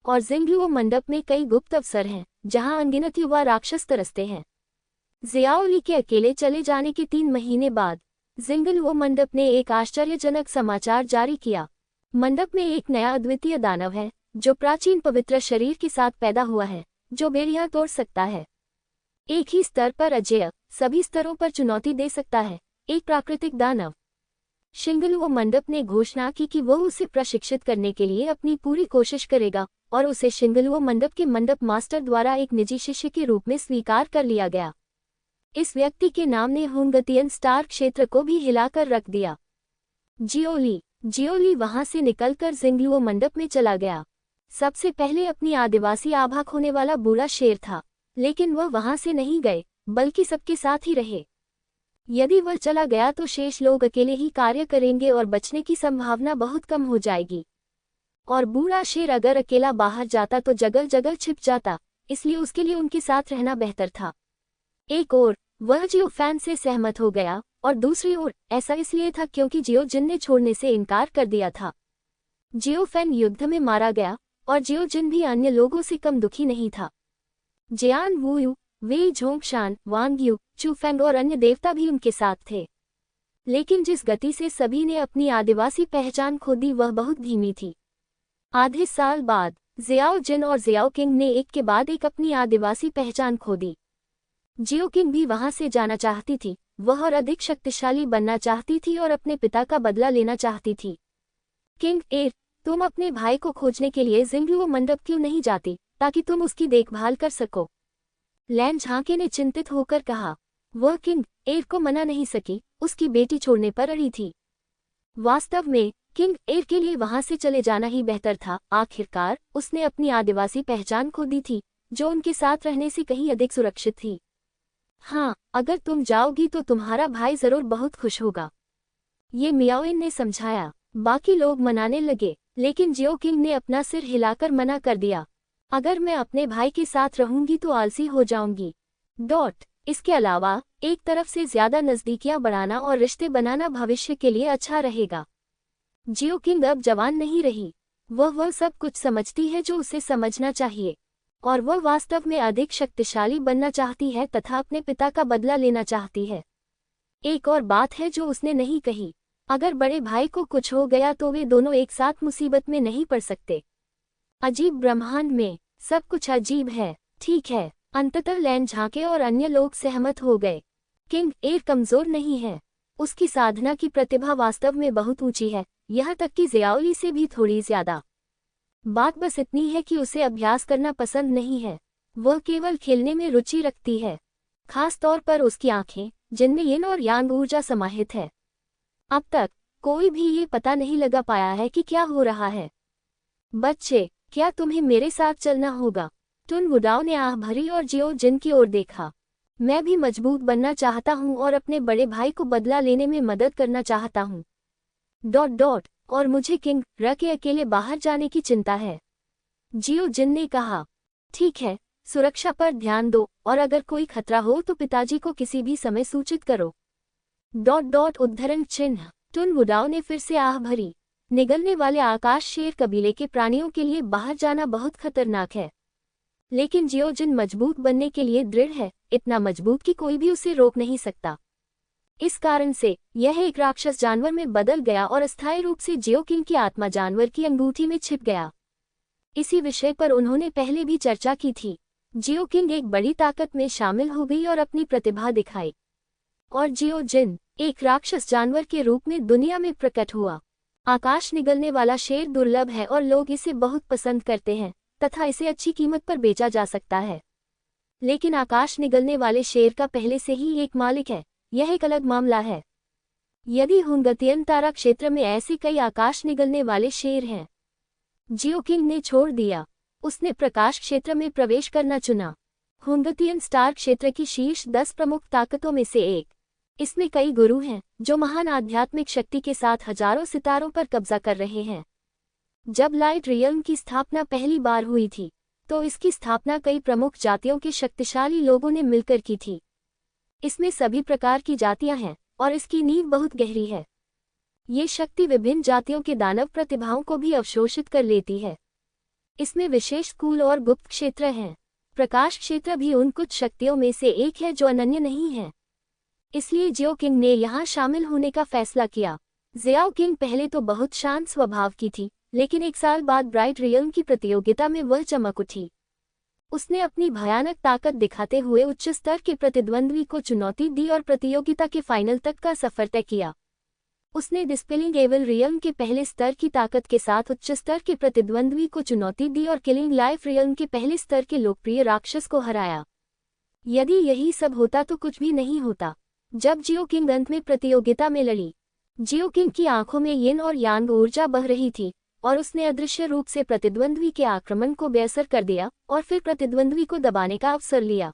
और जिंगलुओ मंडप में कई गुप्त अवसर हैं जहां अनगिनत युवा राक्षस तरसते हैं। जियाओली के अकेले चले जाने के 3 महीने बाद जिंगलुओ मंडप ने एक आश्चर्यजनक समाचार जारी किया। मंडप में एक नया अद्वितीय दानव है जो प्राचीन पवित्र शरीर के साथ पैदा हुआ है, जो बेड़ियां तोड़ सकता है। एक ही स्तर पर अजेय, सभी स्तरों पर चुनौती दे सकता है, एक प्राकृतिक दानव। जिंगलुओ मंडप ने घोषणा की कि वह उसे प्रशिक्षित करने के लिए अपनी पूरी कोशिश करेगा और उसे जिंगलुओ मंडप के मंडप मास्टर द्वारा एक निजी शिष्य के रूप में स्वीकार कर लिया गया। इस व्यक्ति के नाम ने होगतियन स्टार क्षेत्र को भी हिलाकर रख दिया। जियोली वहां से निकलकर जिंगलुओ मंडप में चला गया। सबसे पहले अपनी आदिवासी आभा खोने वाला बूढ़ा शेर था, लेकिन वह वहां से नहीं गए बल्कि सबके साथ ही रहे। यदि वह चला गया तो शेष लोग अकेले ही कार्य करेंगे और बचने की संभावना बहुत कम हो जाएगी। और बूढ़ा शेर अगर अकेला बाहर जाता तो जगह जगह छिप जाता, इसलिए उसके लिए उनके साथ रहना बेहतर था। एक ओर वह जियो फैन से सहमत हो गया और दूसरी ओर ऐसा इसलिए था क्योंकि जियो जिन ने छोड़ने से इनकार कर दिया था। जियो फैन युद्ध में मारा गया और जियो जिन भी अन्य लोगों से कम दुखी नहीं था। जियान वुयू, वेई झोंगशान, वांग यू, चूफेंग और अन्य देवता भी उनके साथ थे। लेकिन जिस गति से सभी ने अपनी आदिवासी पहचान खो दी वह बहुत धीमी थी। आधे साल बाद जियाओ जिन और जियाओ किंग ने एक के बाद एक अपनी आदिवासी पहचान खो दी। जियो किंग भी वहां से जाना चाहती थी। वह और अधिक शक्तिशाली बनना चाहती थी और अपने पिता का बदला लेना चाहती थी। किंग एर, तुम अपने भाई को खोजने के लिए जिंगलुओ मंडप क्यों नहीं जाती ताकि तुम उसकी देखभाल कर सको? लैन झांके ने चिंतित होकर कहा। वह किंग एर को मना नहीं सकी, उसकी बेटी छोड़ने पर अड़ी थी। वास्तव में किंग एर के लिए वहां से चले जाना ही बेहतर था। आखिरकार उसने अपनी आदिवासी पहचान खो दी थी जो उनके साथ रहने से कहीं अधिक सुरक्षित थी। हाँ, अगर तुम जाओगी तो तुम्हारा भाई जरूर बहुत खुश होगा, ये मियाओइन ने समझाया। बाकी लोग मनाने लगे, लेकिन जियो किंग ने अपना सिर हिलाकर मना कर दिया। अगर मैं अपने भाई के साथ रहूंगी तो आलसी हो जाऊंगी। इसके अलावा एक तरफ से ज्यादा नजदीकियां बढ़ाना और रिश्ते बनाना भविष्य के लिए अच्छा रहेगा। जियो किंग अब जवान नहीं रही। वह सब कुछ समझती है जो उसे समझना चाहिए और वह वास्तव में अधिक शक्तिशाली बनना चाहती है तथा अपने पिता का बदला लेना चाहती है। एक और बात है जो उसने नहीं कही, अगर बड़े भाई को कुछ हो गया तो वे दोनों एक साथ मुसीबत में नहीं पड़ सकते। अजीब ब्रह्मांड में सब कुछ अजीब है। ठीक है, अंततः लैन झांके और अन्य लोग सहमत हो गए। किंग एर कमजोर नहीं है, उसकी साधना की प्रतिभा वास्तव में बहुत ऊंची है, यहाँ तक कि जियाओली से भी थोड़ी ज्यादा। बात बस इतनी है कि उसे अभ्यास करना पसंद नहीं है। वह केवल खेलने में रुचि रखती है, खास तौर पर उसकी आंखें जिनमें यिन और यांग ऊर्जा समाहित है। अब तक कोई भी ये पता नहीं लगा पाया है कि क्या हो रहा है। बच्चे, क्या तुम्हें मेरे साथ चलना होगा? टुन वुडाओ ने आह भरी और जियो जिन की ओर देखा। मैं भी मजबूत बनना चाहता हूँ और अपने बड़े भाई को बदला लेने में मदद करना चाहता हूँ। और मुझे किंग र के अकेले बाहर जाने की चिंता है। जियो जिन ने कहा। ठीक है, सुरक्षा पर ध्यान दो और अगर कोई खतरा हो तो पिताजी को किसी भी समय सूचित करो। उद्धरण चिन्ह। टुन वुडाओ ने फिर से आह भरी। निगलने वाले आकाश शेर कबीले के प्राणियों के लिए बाहर जाना बहुत खतरनाक है। लेकिन जियो जिन मजबूत बनने के लिए दृढ़ है, इतना मजबूत कि कोई भी उसे रोक नहीं सकता। इस कारण से यह एक राक्षस जानवर में बदल गया और अस्थायी रूप से जियो किंग की आत्मा जानवर की अंगूठी में छिप गया। इसी विषय पर उन्होंने पहले भी चर्चा की थी। जियो किंग एक बड़ी ताकत में शामिल हो गई और अपनी प्रतिभा दिखाई, और जियो जिन एक राक्षस जानवर के रूप में दुनिया में प्रकट हुआ। आकाश निगलने वाला शेर दुर्लभ है और लोग इसे बहुत पसंद करते हैं तथा इसे अच्छी कीमत पर बेचा जा सकता है। लेकिन आकाश निगलने वाले शेर का पहले से ही एक मालिक है, यह एक अलग मामला है। यदि हुंगतियन तारा क्षेत्र में ऐसे कई आकाश निगलने वाले शेर हैं। जियो किंग ने छोड़ दिया, उसने प्रकाश क्षेत्र में प्रवेश करना चुना। हुंगतियन स्टार क्षेत्र की शीर्ष 10 प्रमुख ताकतों में से एक। इसमें कई गुरु हैं जो महान आध्यात्मिक शक्ति के साथ हजारों सितारों पर कब्जा कर रहे हैं। जब लाइट रियल्म की स्थापना पहली बार हुई थी, तो इसकी स्थापना कई प्रमुख जातियों के शक्तिशाली लोगों ने मिलकर की थी। इसमें सभी प्रकार की जातियां हैं और इसकी नींव बहुत गहरी है। ये शक्ति विभिन्न जातियों के दानव प्रतिभाओं को भी अवशोषित कर लेती है। इसमें विशेष स्कूल और गुप्त क्षेत्र हैं। प्रकाश क्षेत्र भी उन कुछ शक्तियों में से एक है जो अनन्य नहीं है। इसलिए जियो किंग ने यहाँ शामिल होने का फैसला किया। जियाओ किंग पहले तो बहुत शांत स्वभाव की थी, लेकिन एक साल बाद ब्राइट रियल्म की प्रतियोगिता में वह चमक उठी। उसने अपनी भयानक ताकत दिखाते हुए उच्च स्तर के प्रतिद्वंद्वी को चुनौती दी और प्रतियोगिता के फाइनल तक का सफर तय किया। उसने डिस्पेलिंग एविल रियल्म के पहले स्तर की ताकत के साथ उच्च स्तर के प्रतिद्वंद्वी को चुनौती दी और किलिंग लाइफ रियल्म के पहले स्तर के लोकप्रिय राक्षस को हराया। यदि यही सब होता तो कुछ भी नहीं होता। जब जियो किंग अंत में प्रतियोगिता में लड़ी, जियो किंग की आंखों में यिन और यांग ऊर्जा बह रही थी और उसने अदृश्य रूप से प्रतिद्वंद्वी के आक्रमण को बेअसर कर दिया और फिर प्रतिद्वंद्वी को दबाने का अवसर लिया।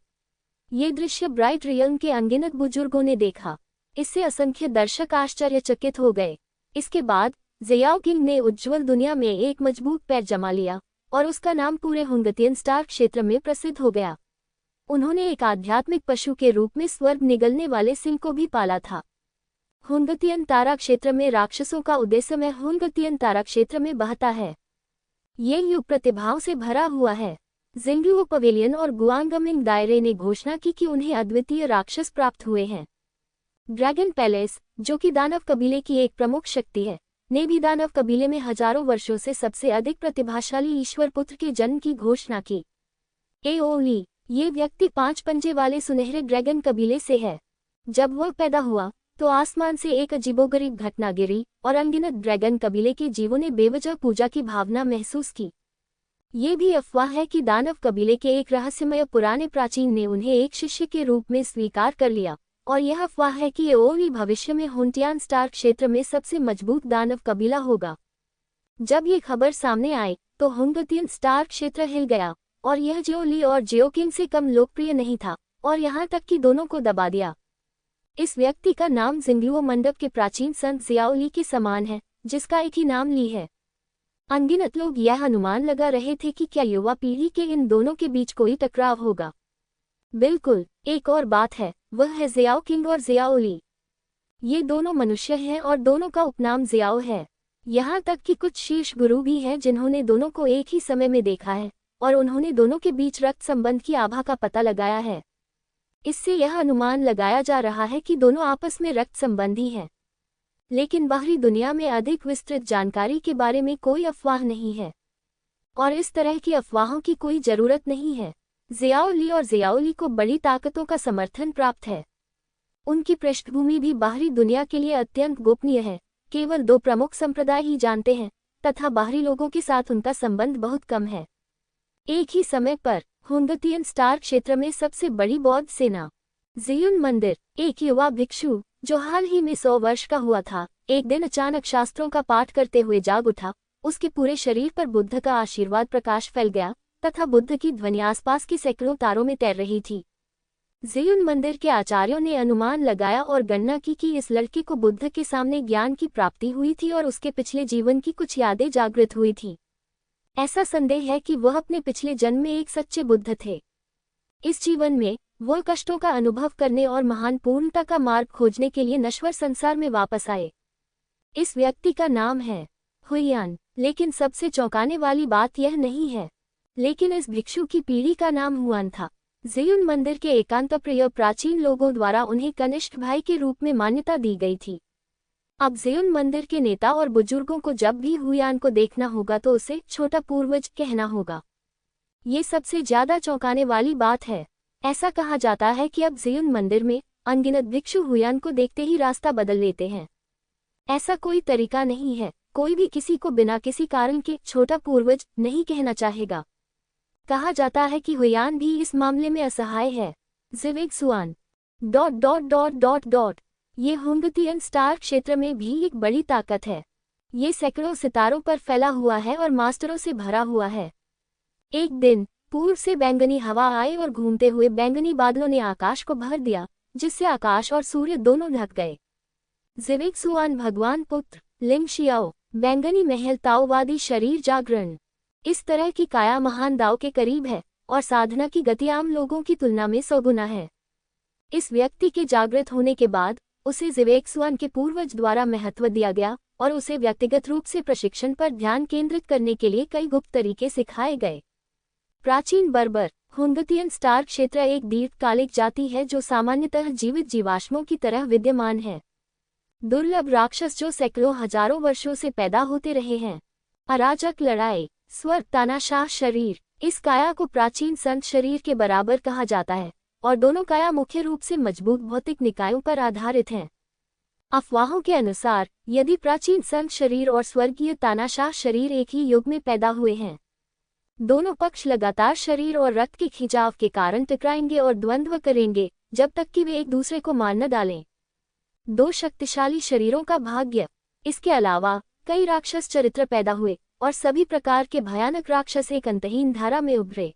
ये दृश्य ब्राइट रियल्म के अनगिनत बुजुर्गों ने देखा। इससे असंख्य दर्शक आश्चर्यचकित हो गए। इसके बाद जियाओ किंग ने उज्ज्वल दुनिया में एक मजबूत पैर जमा लिया और उसका नाम पूरे हुंगतियन स्टार क्षेत्र में प्रसिद्ध हो गया। उन्होंने एक आध्यात्मिक पशु के रूप में स्वर्ग निगलने वाले सिंह को भी पाला था। हुंगतियन तारा क्षेत्र में राक्षसों का उद्देश्य हुंगतियन तारा क्षेत्र में बहता है। ये युग प्रतिभाओं से भरा हुआ है। जिंगलुओ पवेलियन और गुआंगमिंग दायरे ने घोषणा की कि उन्हें अद्वितीय राक्षस प्राप्त हुए हैं। ड्रैगन पैलेस, जो कि दानव कबीले की एक प्रमुख शक्ति है, ने भी दानव कबीले में हजारों वर्षों से सबसे अधिक प्रतिभाशाली ईश्वर पुत्र के जन्म की घोषणा की। एओली, ये व्यक्ति 5 पंजे वाले सुनहरे ड्रैगन कबीले से है। जब वह पैदा हुआ तो आसमान से एक अजीबोगरीब घटना गिरी और अनगिनत ड्रैगन कबीले के जीवों ने बेवजह पूजा की भावना महसूस की। ये भी अफवाह है कि दानव कबीले के एक रहस्यमय पुराने प्राचीन ने उन्हें एक शिष्य के रूप में स्वीकार कर लिया, और यह अफवाह है कि एओली भविष्य में हुंटियान स्टार क्षेत्र में सबसे मजबूत दानव कबीला होगा। जब ये खबर सामने आई तो हुंगतियन स्टार क्षेत्र हिल गया और यह जियोली और जियो किंग से कम लोकप्रिय नहीं था और यहाँ तक कि दोनों को दबा दिया। इस व्यक्ति का नाम जिंगलुओ मंडप के प्राचीन संत जियाओली के समान है, जिसका एक ही नाम ली है। अनगिनत लोग यह अनुमान लगा रहे थे कि क्या युवा पीढ़ी के इन दोनों के बीच कोई टकराव होगा। बिल्कुल, एक और बात है, वह है जियाओ किंग और जियाओली। ये दोनों मनुष्य हैं और दोनों का उपनाम जियाओ है। यहाँ तक कि कुछ शीर्ष गुरु भी हैं जिन्होंने दोनों को एक ही समय में देखा है और उन्होंने दोनों के बीच रक्त संबंध की आभा का पता लगाया है। इससे यह अनुमान लगाया जा रहा है कि दोनों आपस में रक्त संबंधी हैं। लेकिन बाहरी दुनिया में अधिक विस्तृत जानकारी के बारे में कोई अफवाह नहीं है और इस तरह की अफवाहों की कोई जरूरत नहीं है। जियाओली और जियाओली को बड़ी ताकतों का समर्थन प्राप्त है। उनकी पृष्ठभूमि भी बाहरी दुनिया के लिए अत्यंत गोपनीय है। केवल 2 प्रमुख संप्रदाय ही जानते हैं तथा बाहरी लोगों के साथ उनका संबंध बहुत कम है। एक ही समय पर हुंगतियन स्टार क्षेत्र में सबसे बड़ी बौद्ध सेना जियुन मंदिर, एक युवा भिक्षु जो हाल ही में 100 वर्ष का हुआ था, एक दिन अचानक शास्त्रों का पाठ करते हुए जाग उठा। उसके पूरे शरीर पर बुद्ध का आशीर्वाद प्रकाश फैल गया तथा बुद्ध की ध्वनि आसपास के सैकड़ों तारों में तैर रही थी। जियुन मंदिर के आचार्यों ने अनुमान लगाया और गणना की कि इस लड़के को बुद्ध के सामने ज्ञान की प्राप्ति हुई थी और उसके पिछले जीवन की कुछ यादें जागृत हुई थी। ऐसा संदेह है कि वह अपने पिछले जन्म में एक सच्चे बुद्ध थे। इस जीवन में वह कष्टों का अनुभव करने और महान पूर्णता का मार्ग खोजने के लिए नश्वर संसार में वापस आए। इस व्यक्ति का नाम है हुयान। लेकिन सबसे चौंकाने वाली बात यह नहीं है। लेकिन इस भिक्षु की पीढ़ी का नाम हुआन था। ज़ेयुन मंदिर के एकांतप्रिय प्राचीन लोगों द्वारा उन्हें कनिष्ठ भाई के रूप में मान्यता दी गई थी। अब ज़ेयुन मंदिर के नेता और बुजुर्गों को जब भी हुयान को देखना होगा तो उसे छोटा पूर्वज कहना होगा। ये सबसे ज्यादा चौंकाने वाली बात है। ऐसा कहा जाता है कि अब ज़ेयुन मंदिर में अनगिनत भिक्षु हुयान को देखते ही रास्ता बदल लेते हैं। ऐसा कोई तरीका नहीं है। कोई भी किसी को बिना किसी कारण के छोटा पूर्वज नहीं कहना चाहेगा। कहा जाता है कि हुयान भी इस मामले में असहाय है। ज़िवेक्सुआन ये हुंगतियन स्टार क्षेत्र में भी एक बड़ी ताकत है। ये सैकड़ों सितारों पर फैला हुआ है और मास्टरों से भरा हुआ है। एक दिन पूर्व से बैंगनी हवा आए और घूमते हुए बैंगनी बादलों ने आकाश को भर दिया, जिससे आकाश और सूर्य दोनों ढक गए। ज़िवेक्सुआन भगवान पुत्र लिंग शियाओ बैंगनी महल ताओवादी शरीर जागरण। इस तरह की काया महान दाव के करीब है और साधना की गति आम लोगों की तुलना में 100 गुना है। इस व्यक्ति के जागृत होने के बाद उसे ज़िवेक्सुआन के पूर्वज द्वारा महत्व दिया गया और उसे व्यक्तिगत रूप से प्रशिक्षण पर ध्यान केंद्रित करने के लिए कई गुप्त तरीके सिखाए गए। प्राचीन बर्बर हुंगतियन स्टार क्षेत्र एक दीर्घकालिक जाति है जो सामान्यतः जीवित जीवाश्मों की तरह विद्यमान है। दुर्लभ राक्षस जो सैकड़ों हजारों वर्षों से पैदा होते रहे हैं। अराजक लड़ाई स्वर तानाशाह शरीर। इस काया को प्राचीन संत शरीर के बराबर कहा जाता है और दोनों काया मुख्य रूप से मजबूत भौतिक निकायों पर आधारित हैं। अफवाहों के अनुसार यदि प्राचीन संत शरीर और स्वर्गीय तानाशाह शरीर एक ही युग में पैदा हुए हैं, दोनों पक्ष लगातार शरीर और रक्त के खिंचाव के कारण टकराएंगे और द्वंद्व करेंगे जब तक कि वे एक दूसरे को मार न डालें। दो शक्तिशाली शरीरों का भाग्य। इसके अलावा कई राक्षस चरित्र पैदा हुए और सभी प्रकार के भयानक राक्षस एक अंतहीन धारा में उभरे।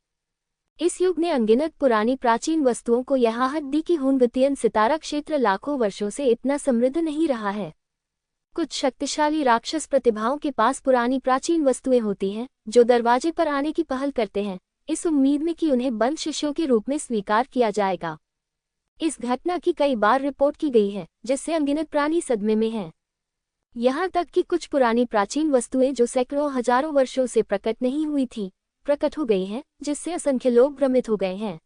इस युग ने अनगिनत पुरानी प्राचीन वस्तुओं को यहाँ हद दी कि हुंगतियन सितारा क्षेत्र लाखों वर्षों से इतना समृद्ध नहीं रहा है। कुछ शक्तिशाली राक्षस प्रतिभाओं के पास पुरानी प्राचीन वस्तुएं होती हैं जो दरवाजे पर आने की पहल करते हैं, इस उम्मीद में कि उन्हें बंद शिष्यों के रूप में स्वीकार किया जाएगा। इस घटना की कई बार रिपोर्ट की गई है, जिससे अनगिनत प्राणी सदमे में हैं। यहाँ तक कि कुछ पुरानी प्राचीन वस्तुएं जो सैकड़ों हजारों वर्षों से प्रकट नहीं हुई थी, प्रकट हो गई हैं, जिससे असंख्य लोग भ्रमित हो गए हैं।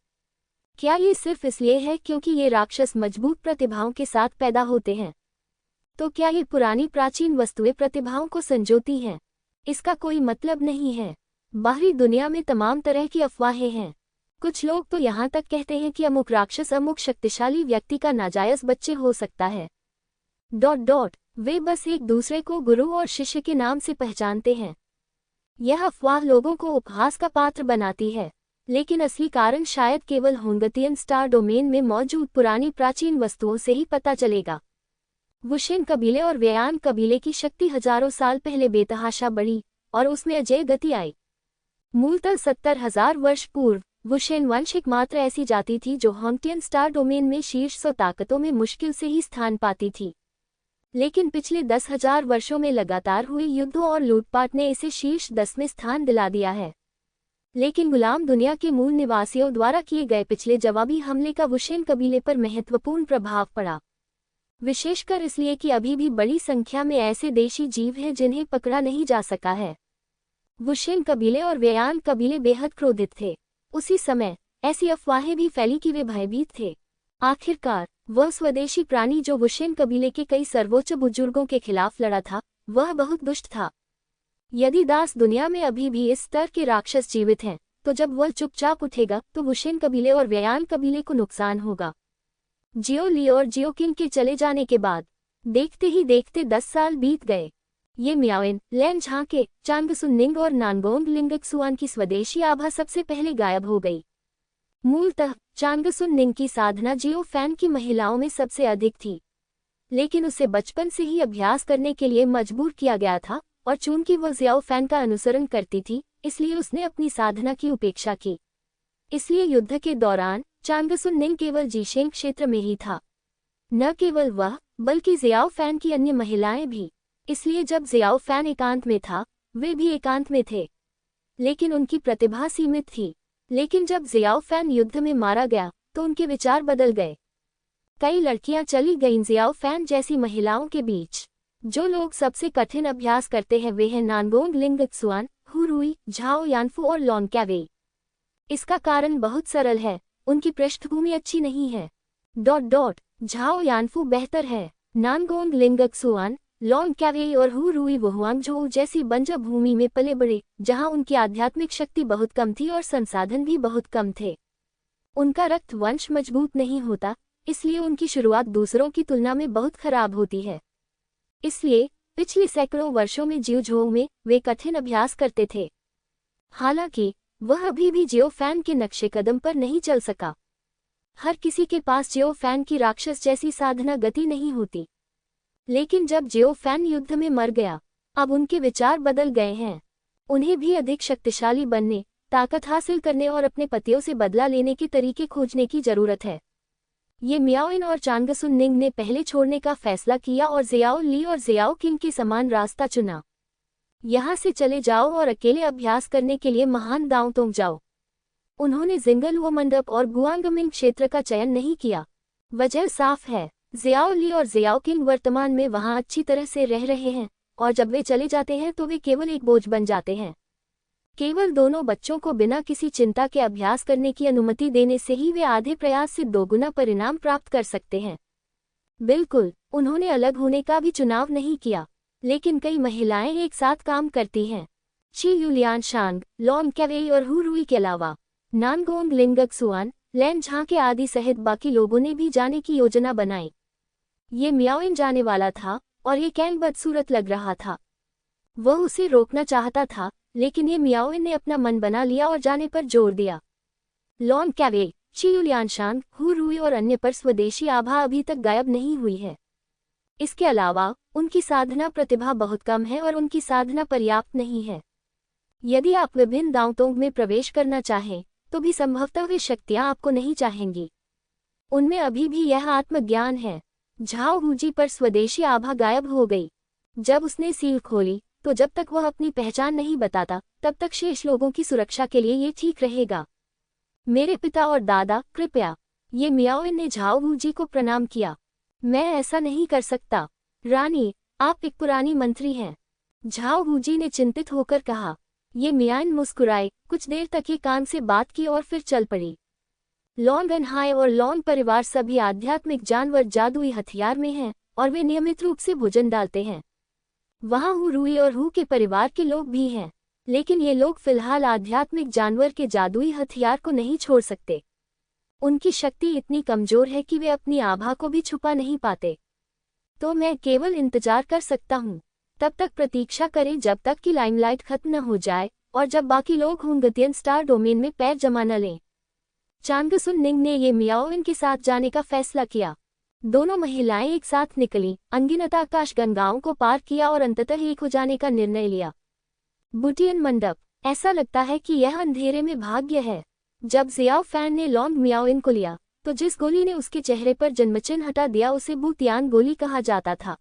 क्या ये सिर्फ इसलिए है क्योंकि ये राक्षस मजबूत प्रतिभाओं के साथ पैदा होते हैं? तो क्या ये पुरानी प्राचीन वस्तुएं प्रतिभाओं को संजोती हैं? इसका कोई मतलब नहीं है। बाहरी दुनिया में तमाम तरह की अफवाहें हैं। कुछ लोग तो यहाँ तक कहते हैं कि अमुक राक्षस अमुक शक्तिशाली व्यक्ति का नाजायज बच्चे हो सकता है। वे बस एक दूसरे को गुरु और शिष्य के नाम से पहचानते हैं। यह अफवाह लोगों को उपहास का पात्र बनाती है, लेकिन असली कारण शायद केवल हुंगतियन स्टार डोमेन में मौजूद पुरानी प्राचीन वस्तुओं से ही पता चलेगा। वुशेन कबीले और वेयान कबीले की शक्ति हजारों साल पहले बेतहाशा बढ़ी और उसमें अजय गति आई। मूलतः 70,000 वर्ष पूर्व वुशेन वंश एकमात्र ऐसी जाति थी जो हुंगतियन स्टार डोमेन में शीर्ष 100 ताकतों में मुश्किल से ही स्थान पाती थी। लेकिन पिछले 10,000 वर्षों में लगातार हुए युद्धों और लूटपाट ने इसे शीर्ष 10 में स्थान दिला दिया है। लेकिन गुलाम दुनिया के मूल निवासियों द्वारा किए गए पिछले जवाबी हमले का वुशेन कबीले पर महत्वपूर्ण प्रभाव पड़ा, विशेषकर इसलिए कि अभी भी बड़ी संख्या में ऐसे देशी जीव हैं जिन्हें पकड़ा नहीं जा सका है। वुशेन कबीले और वेयान कबीले बेहद क्रोधित थे। उसी समय ऐसी अफवाहें भी फैली कि वे भयभीत थे। आखिरकार वह स्वदेशी प्राणी जो वुशेन कबीले के कई सर्वोच्च बुजुर्गों के खिलाफ लड़ा था, वह बहुत दुष्ट था। यदि दास दुनिया में अभी भी इस स्तर के राक्षस जीवित हैं, तो जब वह चुपचाप उठेगा तो वुशेन कबीले और वेयान कबीले को नुकसान होगा। जियो ली और जियो किंग के चले जाने के बाद देखते ही देखते 10 साल बीत गए। ये मियाओइन, लैन झांके, चांगसुननिंग और नानगोंग लिंगक्सुआन की स्वदेशी आभा सबसे पहले गायब हो गई। मूलतः चांगसुननिंग की साधना जियो फैन की महिलाओं में सबसे अधिक थी, लेकिन उसे बचपन से ही अभ्यास करने के लिए मजबूर किया गया था और चूंकि वह जियाओ फैन का अनुसरण करती थी, इसलिए उसने अपनी साधना की उपेक्षा की। इसलिए युद्ध के दौरान चांगसुननिंग केवल जीशेंग क्षेत्र में ही था। न केवल वह, बल्कि जियाओ फैन की अन्य महिलाएं भी। इसलिए जब जियाओ फैन एकांत में था, वे भी एकांत में थे, लेकिन उनकी प्रतिभा सीमित थी। लेकिन जब जियाओ फैन युद्ध में मारा गया तो उनके विचार बदल गए। कई लड़कियां चली गईं जियाओ फैन जैसी महिलाओं के बीच। जो लोग सबसे कठिन अभ्यास करते हैं वे हैं नानगोंग लिंगत्सुआन, हू रुई, झाओ यानफू और लॉन कैवेई। इसका कारण बहुत सरल है, उनकी पृष्ठभूमि अच्छी नहीं है। झाओ यानफू बेहतर है। नानगोंग लिंगत्सुआन, लॉन कैवेई और हू रुई वुहुआंगझोउ जैसी बंजर भूमि में पले बड़े, जहां उनकी आध्यात्मिक शक्ति बहुत कम थी और संसाधन भी बहुत कम थे। उनका रक्त वंश मजबूत नहीं होता, इसलिए उनकी शुरुआत दूसरों की तुलना में बहुत खराब होती है। इसलिए पिछले सैकड़ों वर्षों में जियोझोउ में वे कठिन अभ्यास करते थे। हालांकि वह अभी भी जियो फैन के नक्शे कदम पर नहीं चल सका। हर किसी के पास जियो फैन की राक्षस जैसी साधना गति नहीं होती। लेकिन जब जियो फैन युद्ध में मर गया, अब उनके विचार बदल गए हैं। उन्हें भी अधिक शक्तिशाली बनने, ताकत हासिल करने और अपने पतियों से बदला लेने के तरीके खोजने की जरूरत है। ये मियाओइन और चांगसुन निंग ने पहले छोड़ने का फैसला किया और जियाओ ली और जियाओ किंग के समान रास्ता चुना। यहाँ से चले जाओ और अकेले अभ्यास करने के लिए महान दाओतोंग जाओ। उन्होंने जिंगलुओ मंडप और गुआंगमिंग क्षेत्र का चयन नहीं किया। वजह साफ है, जियाओ ली और जियाओ किंग वर्तमान में वहाँ अच्छी तरह से रह रहे हैं, और जब वे चले जाते हैं तो वे केवल एक बोझ बन जाते हैं। केवल दोनों बच्चों को बिना किसी चिंता के अभ्यास करने की अनुमति देने से ही वे आधे प्रयास से दोगुना परिणाम प्राप्त कर सकते हैं। बिल्कुल, उन्होंने अलग होने का भी चुनाव नहीं किया, लेकिन कई महिलाएं एक साथ काम करती हैं। ची यूलियान शांग, लॉन कैवेई और हू रुई के अलावा नानगोंग लिंगत्सुआन, लैन झांके आदि सहित बाकी लोगों ने भी जाने की योजना बनाई। ये मियाओइन जाने वाला था और ये कैंग बदसूरत लग रहा था। वह उसे रोकना चाहता था, लेकिन ये मियाओइन ने अपना मन बना लिया और जाने पर जोर दिया। लॉन कैवेई, ची यूलियान शांग, हू रुई और अन्य पर स्वदेशी आभा अभी तक गायब नहीं हुई है। इसके अलावा उनकी साधना प्रतिभा बहुत कम है और उनकी साधना पर्याप्त नहीं है। यदि आप विभिन्न दाओतोंग में प्रवेश करना चाहें, तो भी संभवतः वे शक्तियां आपको नहीं चाहेंगी। उनमें अभी भी यह आत्मज्ञान है। झाओ हुजी पर स्वदेशी आभा गायब हो गई। जब उसने सील खोली, तो जब तक वह अपनी पहचान नहीं बताता, तब तक शेष लोगों की सुरक्षा के लिए ये ठीक रहेगा। मेरे पिता और दादा, कृपया। ये मियाओइन ने झाओ हुजी को प्रणाम किया। मैं ऐसा नहीं कर सकता। रानी, आप एक पुरानी मंत्री हैं। झाओ हुजी ने चिंतित होकर कहा। ये मियाओइन मुस्कुराए, कुछ देर तक ये कान से बात की और फिर चल पड़ी। लॉन गनहाई और लॉन परिवार सभी आध्यात्मिक जानवर जादुई हथियार में हैं, और वे नियमित रूप से भोजन डालते हैं। वहाँ हू रुई और हू के परिवार के लोग भी हैं, लेकिन ये लोग फिलहाल आध्यात्मिक जानवर के जादुई हथियार को नहीं छोड़ सकते। उनकी शक्ति इतनी कमजोर है कि वे अपनी आभा को भी छुपा नहीं पाते। तो मैं केवल इंतजार कर सकता हूँ। तब तक प्रतीक्षा करें जब तक कि लाइमलाइट खत्म न हो जाए और जब बाकी लोग हुंगतियन स्टार डोमेन में पैर जमा न लें। चांगसुन निंग ने ये मियाओइन के साथ जाने का फैसला किया। दोनों महिलाएं एक साथ निकली, अनगिनत आकाश गंगाओं को पार किया और अंततः एक हो जाने का निर्णय लिया। बुटियन मंडप। ऐसा लगता है कि यह अंधेरे में भाग्य है। जब जियाओ फैन ने लॉन्ग मियाओइन को लिया, तो जिस गोली ने उसके चेहरे पर जन्मचिन्ह हटा दिया उसे बुतियान गोली कहा जाता था।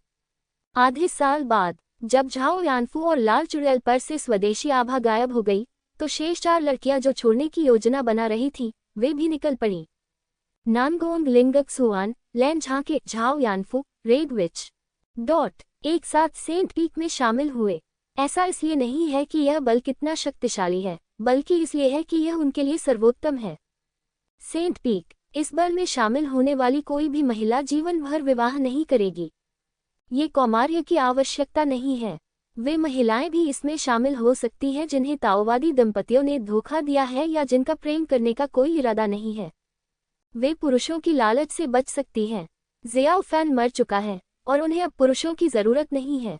आधे साल बाद, जब झाओ यानफू और लाल चुड़ैल पर से स्वदेशी आभा गायब हो गई, तो शेष 4 लड़कियां जो छोड़ने की योजना बना रही थीं, वे भी निकल पड़ी। नानगोंग लिंगत्सुआन, लैन झांके, झाओ यानफू, रेडविच एक साथ सेंट पीक में शामिल हुए। ऐसा इसलिए नहीं है कि यह बल कितना शक्तिशाली है, बल्कि इसलिए है कि यह उनके लिए सर्वोत्तम है। सेंट पीक, इस बल में शामिल होने वाली कोई भी महिला जीवन भर विवाह नहीं करेगी। ये कौमार्य की आवश्यकता नहीं है। वे महिलाएं भी इसमें शामिल हो सकती हैं जिन्हें ताओवादी दंपतियों ने धोखा दिया है या जिनका प्रेम करने का कोई इरादा नहीं है। वे पुरुषों की लालच से बच सकती हैं। जियाओ फैन मर चुका है और उन्हें अब पुरुषों की जरूरत नहीं है।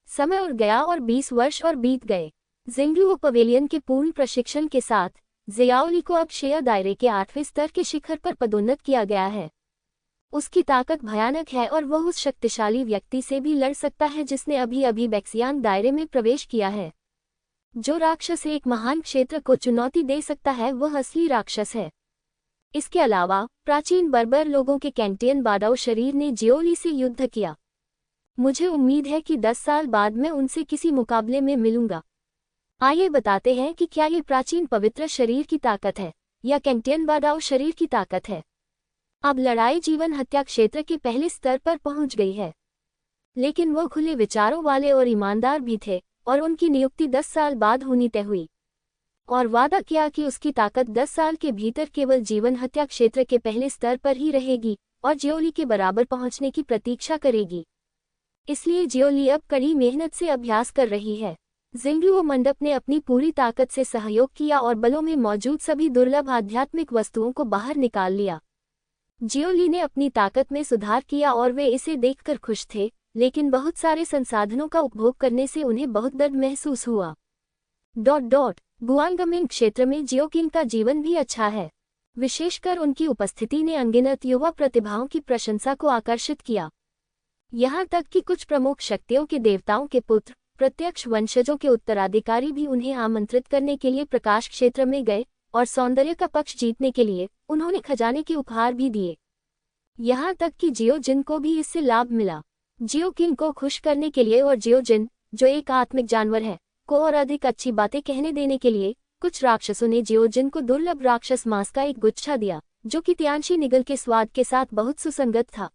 समय उड़ गया और 20 वर्ष और बीत गए। जिंगलुओ पवेलियन के पूर्ण प्रशिक्षण के साथ जियाओ ली को अब शेयर दायरे के 8वें स्तर के शिखर पर पदोन्नत किया गया है। उसकी ताकत भयानक है और वह उस शक्तिशाली व्यक्ति से भी लड़ सकता है जिसने अभी अभी बैक्सियांग दायरे में प्रवेश किया है। जो राक्षस एक महान क्षेत्र को चुनौती दे सकता है वह असली राक्षस है। इसके अलावा प्राचीन बर्बर लोगों के कैंटियन बाडाओ शरीर ने जियोली से युद्ध किया। मुझे उम्मीद है कि 10 साल बाद मैं उनसे किसी मुकाबले में मिलूंगा। आइए बताते हैं कि क्या ये प्राचीन पवित्र शरीर की ताकत है या कैंटियन बाडाओ शरीर की ताकत है। अब लड़ाई जीवन हत्या क्षेत्र के पहले स्तर पर पहुंच गई है। लेकिन वो खुले विचारों वाले और ईमानदार भी थे और उनकी नियुक्ति 10 साल बाद होनी तय हुई और वादा किया कि उसकी ताकत 10 साल के भीतर केवल जीवन हत्या क्षेत्र के पहले स्तर पर ही रहेगी और जियोली के बराबर पहुंचने की प्रतीक्षा करेगी। इसलिए जियोली अब कड़ी मेहनत से अभ्यास कर रही है। जिंगलुओ मंडप ने अपनी पूरी ताकत से सहयोग किया और बलों में मौजूद सभी दुर्लभ आध्यात्मिक वस्तुओं को बाहर निकाल लिया। जियोली ने अपनी ताकत में सुधार किया और वे इसे देखकर खुश थे, लेकिन बहुत सारे संसाधनों का उपभोग करने से उन्हें बहुत दर्द महसूस हुआ। गुआंगमिंग क्षेत्र में जियोकिंग का जीवन भी अच्छा है। विशेषकर उनकी उपस्थिति ने अनगिनत युवा प्रतिभाओं की प्रशंसा को आकर्षित किया। यहाँ तक कि कुछ प्रमुख शक्तियों के देवताओं के पुत्र, प्रत्यक्ष वंशजों के उत्तराधिकारी भी उन्हें आमंत्रित करने के लिए प्रकाश क्षेत्र में गए और सौंदर्य का पक्ष जीतने के लिए उन्होंने खजाने के उपहार भी दिए। यहाँ तक कि जियो जिन को भी इससे लाभ मिला। जियो किंग को खुश करने के लिए और जियो जिन, जो एक आत्मिक जानवर है, को और अधिक अच्छी बातें कहने देने के लिए कुछ राक्षसों ने जियो जिन को दुर्लभ राक्षस मांस का एक गुच्छा दिया, जो कि तियांशी निगल के स्वाद के साथ बहुत सुसंगत था।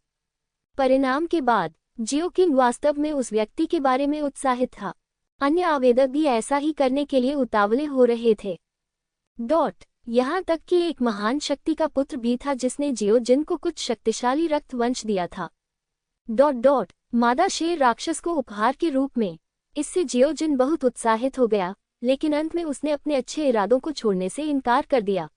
परिणाम के बाद जियो किंग वास्तव में उस व्यक्ति के बारे में उत्साहित था। अन्य आवेदक भी ऐसा ही करने के लिए उतावले हो रहे थे। यहाँ तक कि एक महान शक्ति का पुत्र भी था जिसने जियो जिन को कुछ शक्तिशाली रक्त वंश दिया था। मादा शेर राक्षस को उपहार के रूप में। इससे जियो जिन बहुत उत्साहित हो गया, लेकिन अंत में उसने अपने अच्छे इरादों को छोड़ने से इनकार कर दिया।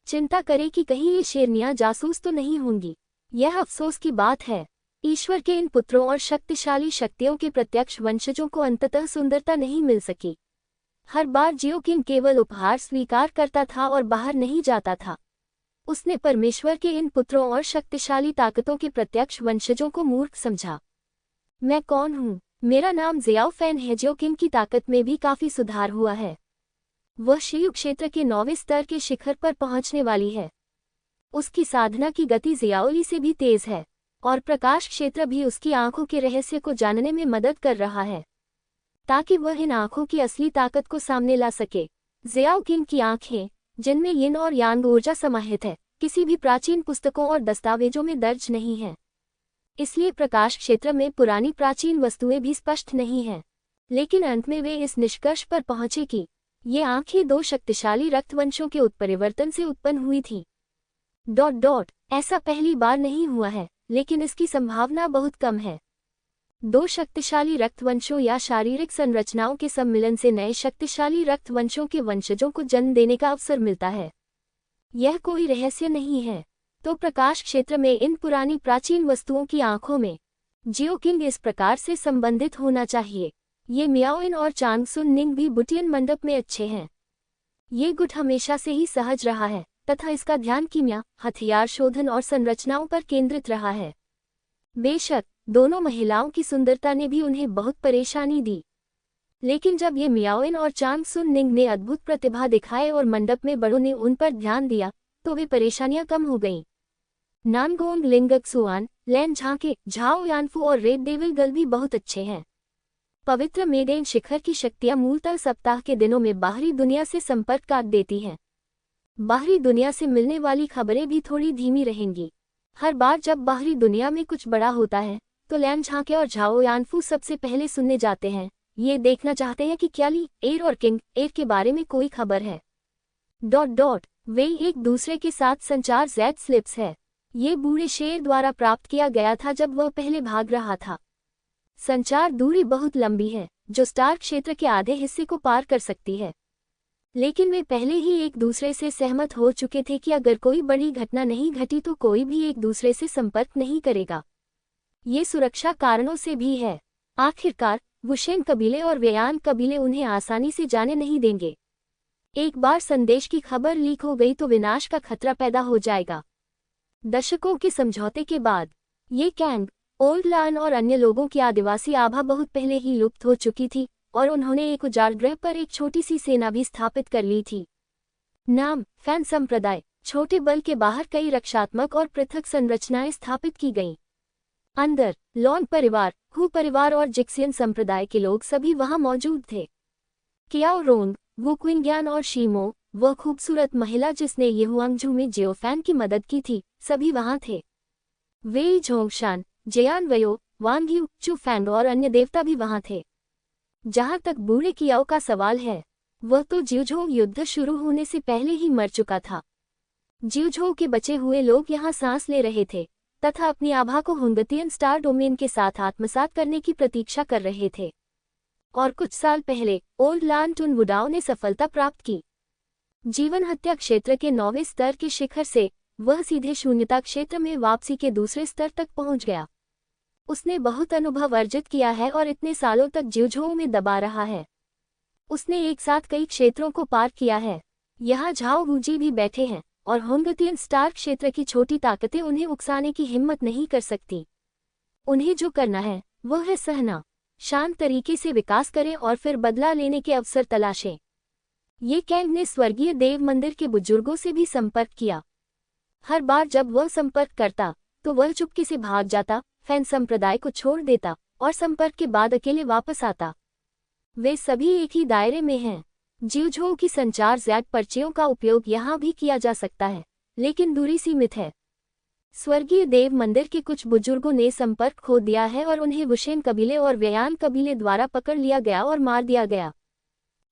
चिंता करे कि कहीं ये शेरनियां जासूस तो नहीं होंगी। यह अफसोस की बात है। ईश्वर के इन पुत्रों और शक्तिशाली शक्तियों के प्रत्यक्ष वंशजों को अंततः सुंदरता नहीं मिल सकी। हर बार जियो किंग केवल उपहार स्वीकार करता था और बाहर नहीं जाता था। उसने परमेश्वर के इन पुत्रों और शक्तिशाली ताकतों के प्रत्यक्ष वंशजों को मूर्ख समझा। मैं कौन हूँ? मेरा नाम जियाओ फैन है। जियो किंग की ताकत में भी काफी सुधार हुआ है। वह शियु क्षेत्र के 9वें स्तर के शिखर पर पहुंचने वाली है। उसकी साधना की गति जियाओली से भी तेज है और प्रकाश क्षेत्र भी उसकी आंखों के रहस्य को जानने में मदद कर रहा है, ताकि वह इन आंखों की असली ताकत को सामने ला सके। जियाओ किंग की आंखें, जिनमें यिन और यांग ऊर्जा समाहित है, किसी भी प्राचीन पुस्तकों और दस्तावेजों में दर्ज नहीं है। इसलिए प्रकाश क्षेत्र में पुरानी प्राचीन वस्तुएं भी स्पष्ट नहीं हैं। लेकिन अंत में वे इस निष्कर्ष पर पहुंचे कि ये आंखें 2 शक्तिशाली रक्तवंशों के उत्परिवर्तन से उत्पन्न हुई थी। ऐसा पहली बार नहीं हुआ है, लेकिन इसकी संभावना बहुत कम है। 2 शक्तिशाली रक्तवंशों या शारीरिक संरचनाओं के सम्मिलन से नए शक्तिशाली रक्तवंशों के वंशजों को जन्म देने का अवसर मिलता है। यह कोई रहस्य नहीं है। तो प्रकाश क्षेत्र में इन पुरानी प्राचीन वस्तुओं की आंखों में जियो किंग इस प्रकार से संबंधित होना चाहिए। ये मियाओइन और चांगसुन निंग भी बुटियन मंडप में अच्छे हैं। ये गुट हमेशा से ही सहज रहा है तथा इसका ध्यान कीमिया, हथियार शोधन और संरचनाओं पर केंद्रित रहा है। बेशक दोनों महिलाओं की सुंदरता ने भी उन्हें बहुत परेशानी दी, लेकिन जब ये मियाओइन और चांगसुन निंग ने अद्भुत प्रतिभा दिखाए और मंडप में बड़ों ने उन पर ध्यान दिया, तो वे परेशानियां कम हो गईं। नानगोंग लिंगक्सुआन, लैन झांके, झाओ यानफू और रेड डेविल गर्ल भी बहुत अच्छे हैं। पवित्र मेडेन शिखर की शक्तियां मूलतः सप्ताह के दिनों में बाहरी दुनिया से संपर्क काट देती हैं। बाहरी दुनिया से मिलने वाली खबरें भी थोड़ी धीमी रहेंगी। हर बार जब बाहरी दुनिया में कुछ बड़ा होता है तो लैन झांके और झाओ यानफू सबसे पहले सुनने जाते हैं। ये देखना चाहते हैं कि क्या ली एयर और किंग एयर के बारे में कोई खबर है। वे एक दूसरे के साथ संचार जेड स्लिप्स है। ये बूढ़े शेर द्वारा प्राप्त किया गया था जब वह पहले भाग रहा था। संचार दूरी बहुत लंबी है जो स्टार क्षेत्र के आधे हिस्से को पार कर सकती है, लेकिन वे पहले ही एक दूसरे से सहमत हो चुके थे कि अगर कोई बड़ी घटना नहीं घटी तो कोई भी एक दूसरे से संपर्क नहीं करेगा। ये सुरक्षा कारणों से भी है। आखिरकार वुशेन कबीले और वेयान कबीले उन्हें आसानी से जाने नहीं देंगे। एक बार संदेश की खबर लीक हो गई तो विनाश का खतरा पैदा हो जाएगा। दशकों के समझौते के बाद ये कैंग, ओल्ड लान और अन्य लोगों की आदिवासी आभा बहुत पहले ही लुप्त हो चुकी थी और उन्होंने एक उजाड़ ग्रह पर एक छोटी सी सेना भी स्थापित कर ली थी। नाम फैन संप्रदाय। छोटे बल के बाहर कई रक्षात्मक और पृथक संरचनाएं स्थापित की गईं। अंदर लॉन्ग परिवार, हु परिवार और जिक्सियन संप्रदाय के लोग सभी वहां मौजूद थे। कियाओ रोंग, वुक्विंग्यान और शीमो, वह खूबसूरत महिला जिसने येहुआंगझू में जियोफैन की मदद की थी, सभी वहां थे। वेई झोंगशान, जेयान वयो, वांग यू, चू फैंग और अन्य देवता भी वहां थे। जहां तक बूढ़े कियाओ का सवाल है, वह तो जिउझोउ युद्ध शुरू होने से पहले ही मर चुका था। जिउझोउ के बचे हुए लोग यहाँ सांस ले रहे थे तथा अपनी आभा को हुंगतियन स्टार डोमेन के साथ आत्मसात करने की प्रतीक्षा कर रहे थे। और कुछ साल पहले ओल्ड लान टुन वुडाओ ने सफलता प्राप्त की। जीवन हत्या क्षेत्र के 9वें स्तर के शिखर से वह सीधे शून्यता क्षेत्र में वापसी के दूसरे स्तर तक पहुंच गया। उसने बहुत अनुभव अर्जित किया है और इतने सालों तक जिउझोउ में दबा रहा है। उसने एक साथ कई क्षेत्रों को पार किया है। यहाँ झाओ वूजी भी बैठे हैं और होंगतियन स्टार क्षेत्र की छोटी ताकतें उन्हें उकसाने की हिम्मत नहीं कर सकती। उन्हें जो करना है वह है सहना, शांत तरीके से विकास करें और फिर बदला लेने के अवसर तलाशें। ये कैंग ने स्वर्गीय देव मंदिर के बुजुर्गों से भी संपर्क किया। हर बार जब वह संपर्क करता तो वह चुपके से भाग जाता, फैन संप्रदाय को छोड़ देता और संपर्क के बाद अकेले वापस आता। वे सभी एक ही दायरे में हैं। जिउझोउ की संचार ज़ैट पर्चियों का उपयोग यहाँ भी किया जा सकता है, लेकिन दूरी सीमित है। स्वर्गीय देव मंदिर के कुछ बुजुर्गों ने संपर्क खो दिया है और उन्हें वुशेन कबीले और व्ययान कबीले द्वारा पकड़ लिया गया और मार दिया गया।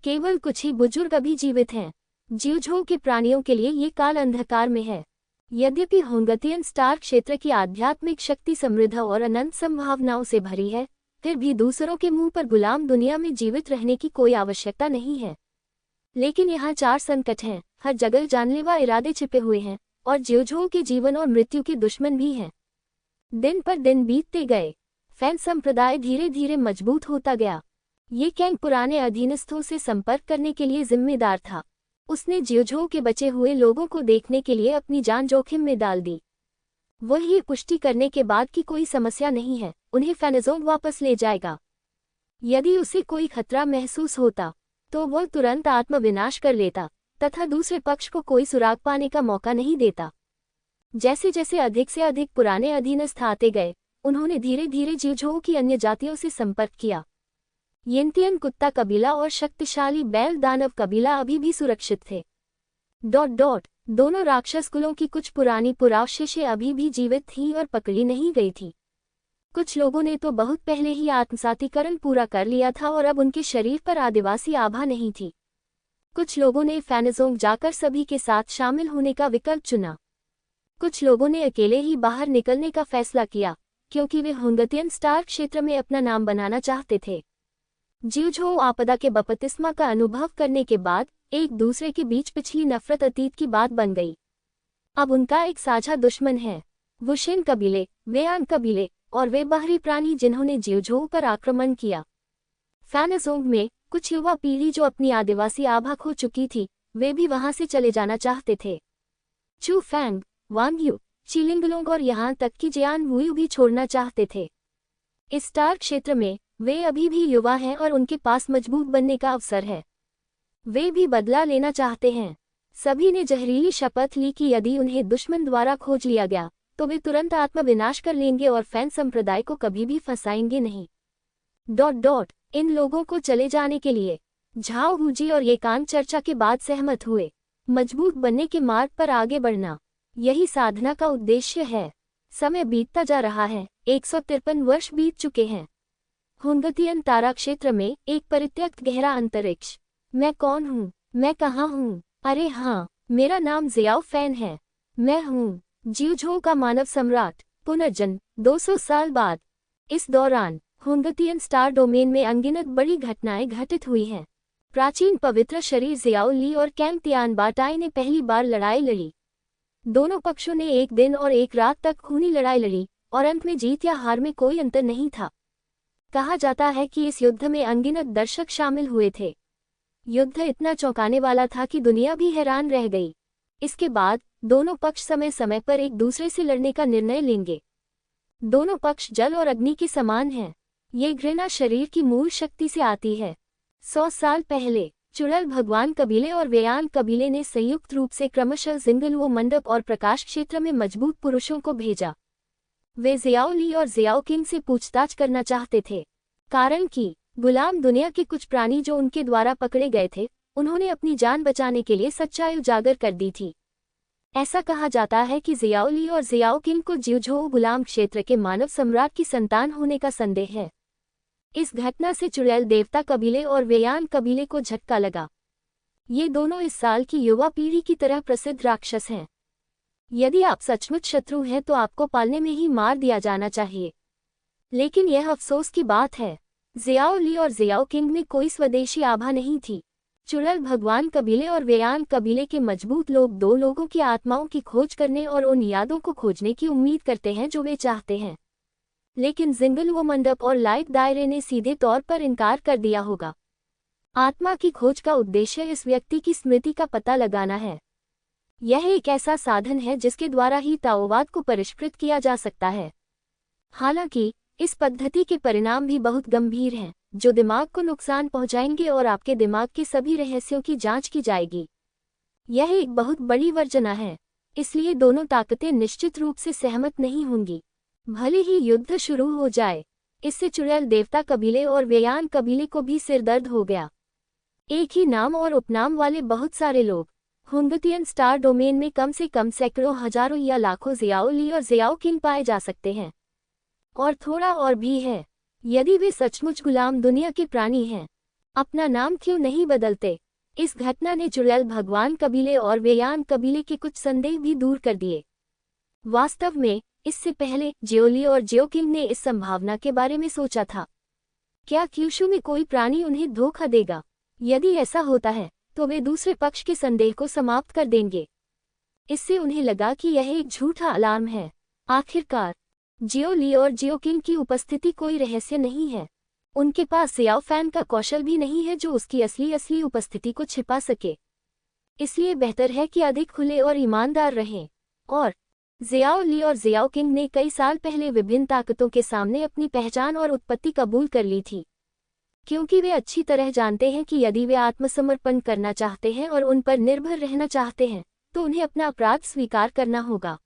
केवल कुछ ही बुजुर्ग अभी जीवित हैं। जिउझोउ के प्राणियों के लिए ये काल अंधकार में है। यद्यपि होंगतियन स्टार क्षेत्र की आध्यात्मिक शक्ति समृद्ध और अनंत संभावनाओं से भरी है, फिर भी दूसरों के मुंह पर गुलाम दुनिया में जीवित रहने की कोई आवश्यकता नहीं है। लेकिन यहाँ 4 संकट हैं, हर जगह जानलेवा इरादे छिपे हुए हैं और जिउझोउ के जीवन और मृत्यु के दुश्मन भी हैं। दिन पर दिन बीतते गए। फैन संप्रदाय धीरे धीरे मजबूत होता गया। ये कैंग पुराने अधीनस्थों से संपर्क करने के लिए जिम्मेदार था। उसने जिउझोउ के बचे हुए लोगों को देखने के लिए अपनी जान जोखिम में डाल दी। वह ये पुष्टि करने के बाद कि कोई समस्या नहीं है, उन्हें फैनज़ोंग वापस ले जाएगा। यदि उसे कोई खतरा महसूस होता तो वह तुरंत आत्मविनाश कर लेता तथा दूसरे पक्ष को कोई सुराग पाने का मौका नहीं देता। जैसे जैसे अधिक से अधिक पुराने अधीनस्थ आते गए, उन्होंने धीरे धीरे जिउझोउ की अन्य जातियों से संपर्क किया। येंतियन कुत्ता कबीला और शक्तिशाली बैल दानव कबीला अभी भी सुरक्षित थे। दोनों राक्षस कुलों की कुछ पुरानी पुरावशेषें अभी भी जीवित थीं और पकड़ी नहीं गई थी। कुछ लोगों ने तो बहुत पहले ही आत्मसातीकरण पूरा कर लिया था और अब उनके शरीर पर आदिवासी आभा नहीं थी। कुछ लोगों ने फैनज़ोंग जाकर सभी के साथ शामिल होने का विकल्प चुना। कुछ लोगों ने अकेले ही बाहर निकलने का फैसला किया, क्योंकि वे होंगतियन स्टार क्षेत्र में अपना नाम बनाना चाहते थे। जिउझोउ आपदा के बपतिस्मा का अनुभव करने के बाद एक दूसरे के बीच पिछली नफरत अतीत की बात बन गई। अब उनका एक साझा दुश्मन है, वुशेन कबीले, वेयान कबीले और वे बाहरी प्राणी जिन्होंने जिउझोउ पर आक्रमण किया। फैनज़ोंग में कुछ युवा पीढ़ी जो अपनी आदिवासी आभा खो चुकी थी, वे भी वहां से चले जाना चाहते थे। चू फैंग, वांग यू, चिलिंगलोंग और यहाँ तक कि जियान वुयू भी छोड़ना चाहते थे। इस स्टार क्षेत्र में वे अभी भी युवा हैं और उनके पास मजबूत बनने का अवसर है। वे भी बदला लेना चाहते हैं। सभी ने जहरीली शपथ ली कि यदि उन्हें दुश्मन द्वारा खोज लिया गया तो वे तुरंत आत्मविनाश कर लेंगे और फैन संप्रदाय को कभी भी फंसाएंगे नहीं। इन लोगों को चले जाने के लिए झाओ वूजी और येकांग चर्चा के बाद सहमत हुए। मजबूत बनने के मार्ग पर आगे बढ़ना, यही साधना का उद्देश्य है। समय बीतता जा रहा है। 153 वर्ष बीत चुके हैं। होंगतियन तारा क्षेत्र में एक परित्यक्त गहरा अंतरिक्ष। मैं कौन हूँ? मैं कहाँ हूँ? अरे हाँ, मेरा नाम ज़ियाओ फैन है। मैं हूँ जिउझोउ का मानव सम्राट। पुनर्जन्म 200 साल बाद। इस दौरान होंगतियन स्टार डोमेन में अनगिनत बड़ी घटनाएं घटित हुई हैं। प्राचीन पवित्र शरीर ज़ियाओ ली और कैंग तियानबाटाई ने पहली बार लड़ाई लड़ी। दोनों पक्षों ने एक दिन और एक रात तक खूनी लड़ाई लड़ी और अंत में जीत या हार में कोई अंतर नहीं था। कहा जाता है कि इस युद्ध में अनगिनत दर्शक शामिल हुए थे। युद्ध इतना चौंकाने वाला था कि दुनिया भी हैरान रह गई। इसके बाद दोनों पक्ष समय समय पर एक दूसरे से लड़ने का निर्णय लेंगे। दोनों पक्ष जल और अग्नि के समान हैं। ये घृणा शरीर की मूल शक्ति से आती है। 100 साल पहले चुड़ैल भगवान कबीले और वेयान कबीले ने संयुक्त रूप से क्रमशः जिंगलुओ मंडप और प्रकाश क्षेत्र में मजबूत पुरुषों को भेजा। वे ज़ियाओ ली और ज़ियाओ किंग से पूछताछ करना चाहते थे, कारण कि गुलाम दुनिया के कुछ प्राणी जो उनके द्वारा पकड़े गए थे, उन्होंने अपनी जान बचाने के लिए सच्चाई उजागर कर दी थी। ऐसा कहा जाता है कि ज़ियाओ ली और ज़ियाओ किंग को जिउझोउ गुलाम क्षेत्र के मानव सम्राट की संतान होने का संदेह है। इस घटना से चुड़ैल देवता कबीले और वेयान कबीले को झटका लगा। ये दोनों इस साल की युवा पीढ़ी की तरह प्रसिद्ध राक्षस हैं। यदि आप सचमुच शत्रु हैं तो आपको पालने में ही मार दिया जाना चाहिए। लेकिन यह अफसोस की बात है, ज़ियाओ ली और ज़ियाओ किंग में कोई स्वदेशी आभा नहीं थी। चुड़ैल भगवान कबीले और वेयान कबीले के मजबूत लोग दो लोगों की आत्माओं की खोज करने और उन यादों को खोजने की उम्मीद करते हैं जो वे चाहते हैं। लेकिन जिंगलुओ मंडप और लाइट दायरे ने सीधे तौर पर इनकार कर दिया होगा। आत्मा की खोज का उद्देश्य इस व्यक्ति की स्मृति का पता लगाना है। यह एक ऐसा साधन है जिसके द्वारा ही ताओवाद को परिष्कृत किया जा सकता है। हालांकि इस पद्धति के परिणाम भी बहुत गंभीर हैं, जो दिमाग को नुकसान पहुंचाएंगे और आपके दिमाग के सभी रहस्यों की जांच की जाएगी। यह एक बहुत बड़ी वर्जना है, इसलिए दोनों ताकतें निश्चित रूप से सहमत नहीं होंगी, भले ही युद्ध शुरू हो जाए। इससे चुड़ैल देवता कबीले और वेयान कबीले को भी सिरदर्द हो गया। एक ही नाम और उपनाम वाले बहुत सारे लोग हुंगतियन स्टार डोमेन में कम से कम सैकड़ों, हजारों या लाखों ज़ियाओ ली और ज़ियाओ किंग पाए जा सकते हैं। और थोड़ा और भी है, यदि वे सचमुच गुलाम दुनिया के प्राणी हैं, अपना नाम क्यों नहीं बदलते? इस घटना ने चुड़ैल भगवान कबीले और वेयान कबीले के कुछ संदेह भी दूर कर दिए। वास्तव में इससे पहले जियोली और जियो किंग ने इस संभावना के बारे में सोचा था, क्या क्यूशु में कोई प्राणी उन्हें धोखा देगा? यदि ऐसा होता है तो वे दूसरे पक्ष के संदेह को समाप्त कर देंगे। इससे उन्हें लगा कि यह एक झूठा अलार्म है। आखिरकार जियो ली और जियो किंग की उपस्थिति कोई रहस्य नहीं है। उनके पास ज़ियाओ फैन का कौशल भी नहीं है जो उसकी असली उपस्थिति को छिपा सके। इसलिए बेहतर है कि अधिक खुले और ईमानदार रहें। और ज़ियाओ ली और ज़ियाओ किंग ने कई साल पहले विभिन्न ताकतों के सामने अपनी पहचान और उत्पत्ति कबूल कर ली थी, क्योंकि वे अच्छी तरह जानते हैं कि यदि वे आत्मसमर्पण करना चाहते हैं और उन पर निर्भर रहना चाहते हैं तो उन्हें अपना अपराध स्वीकार करना होगा।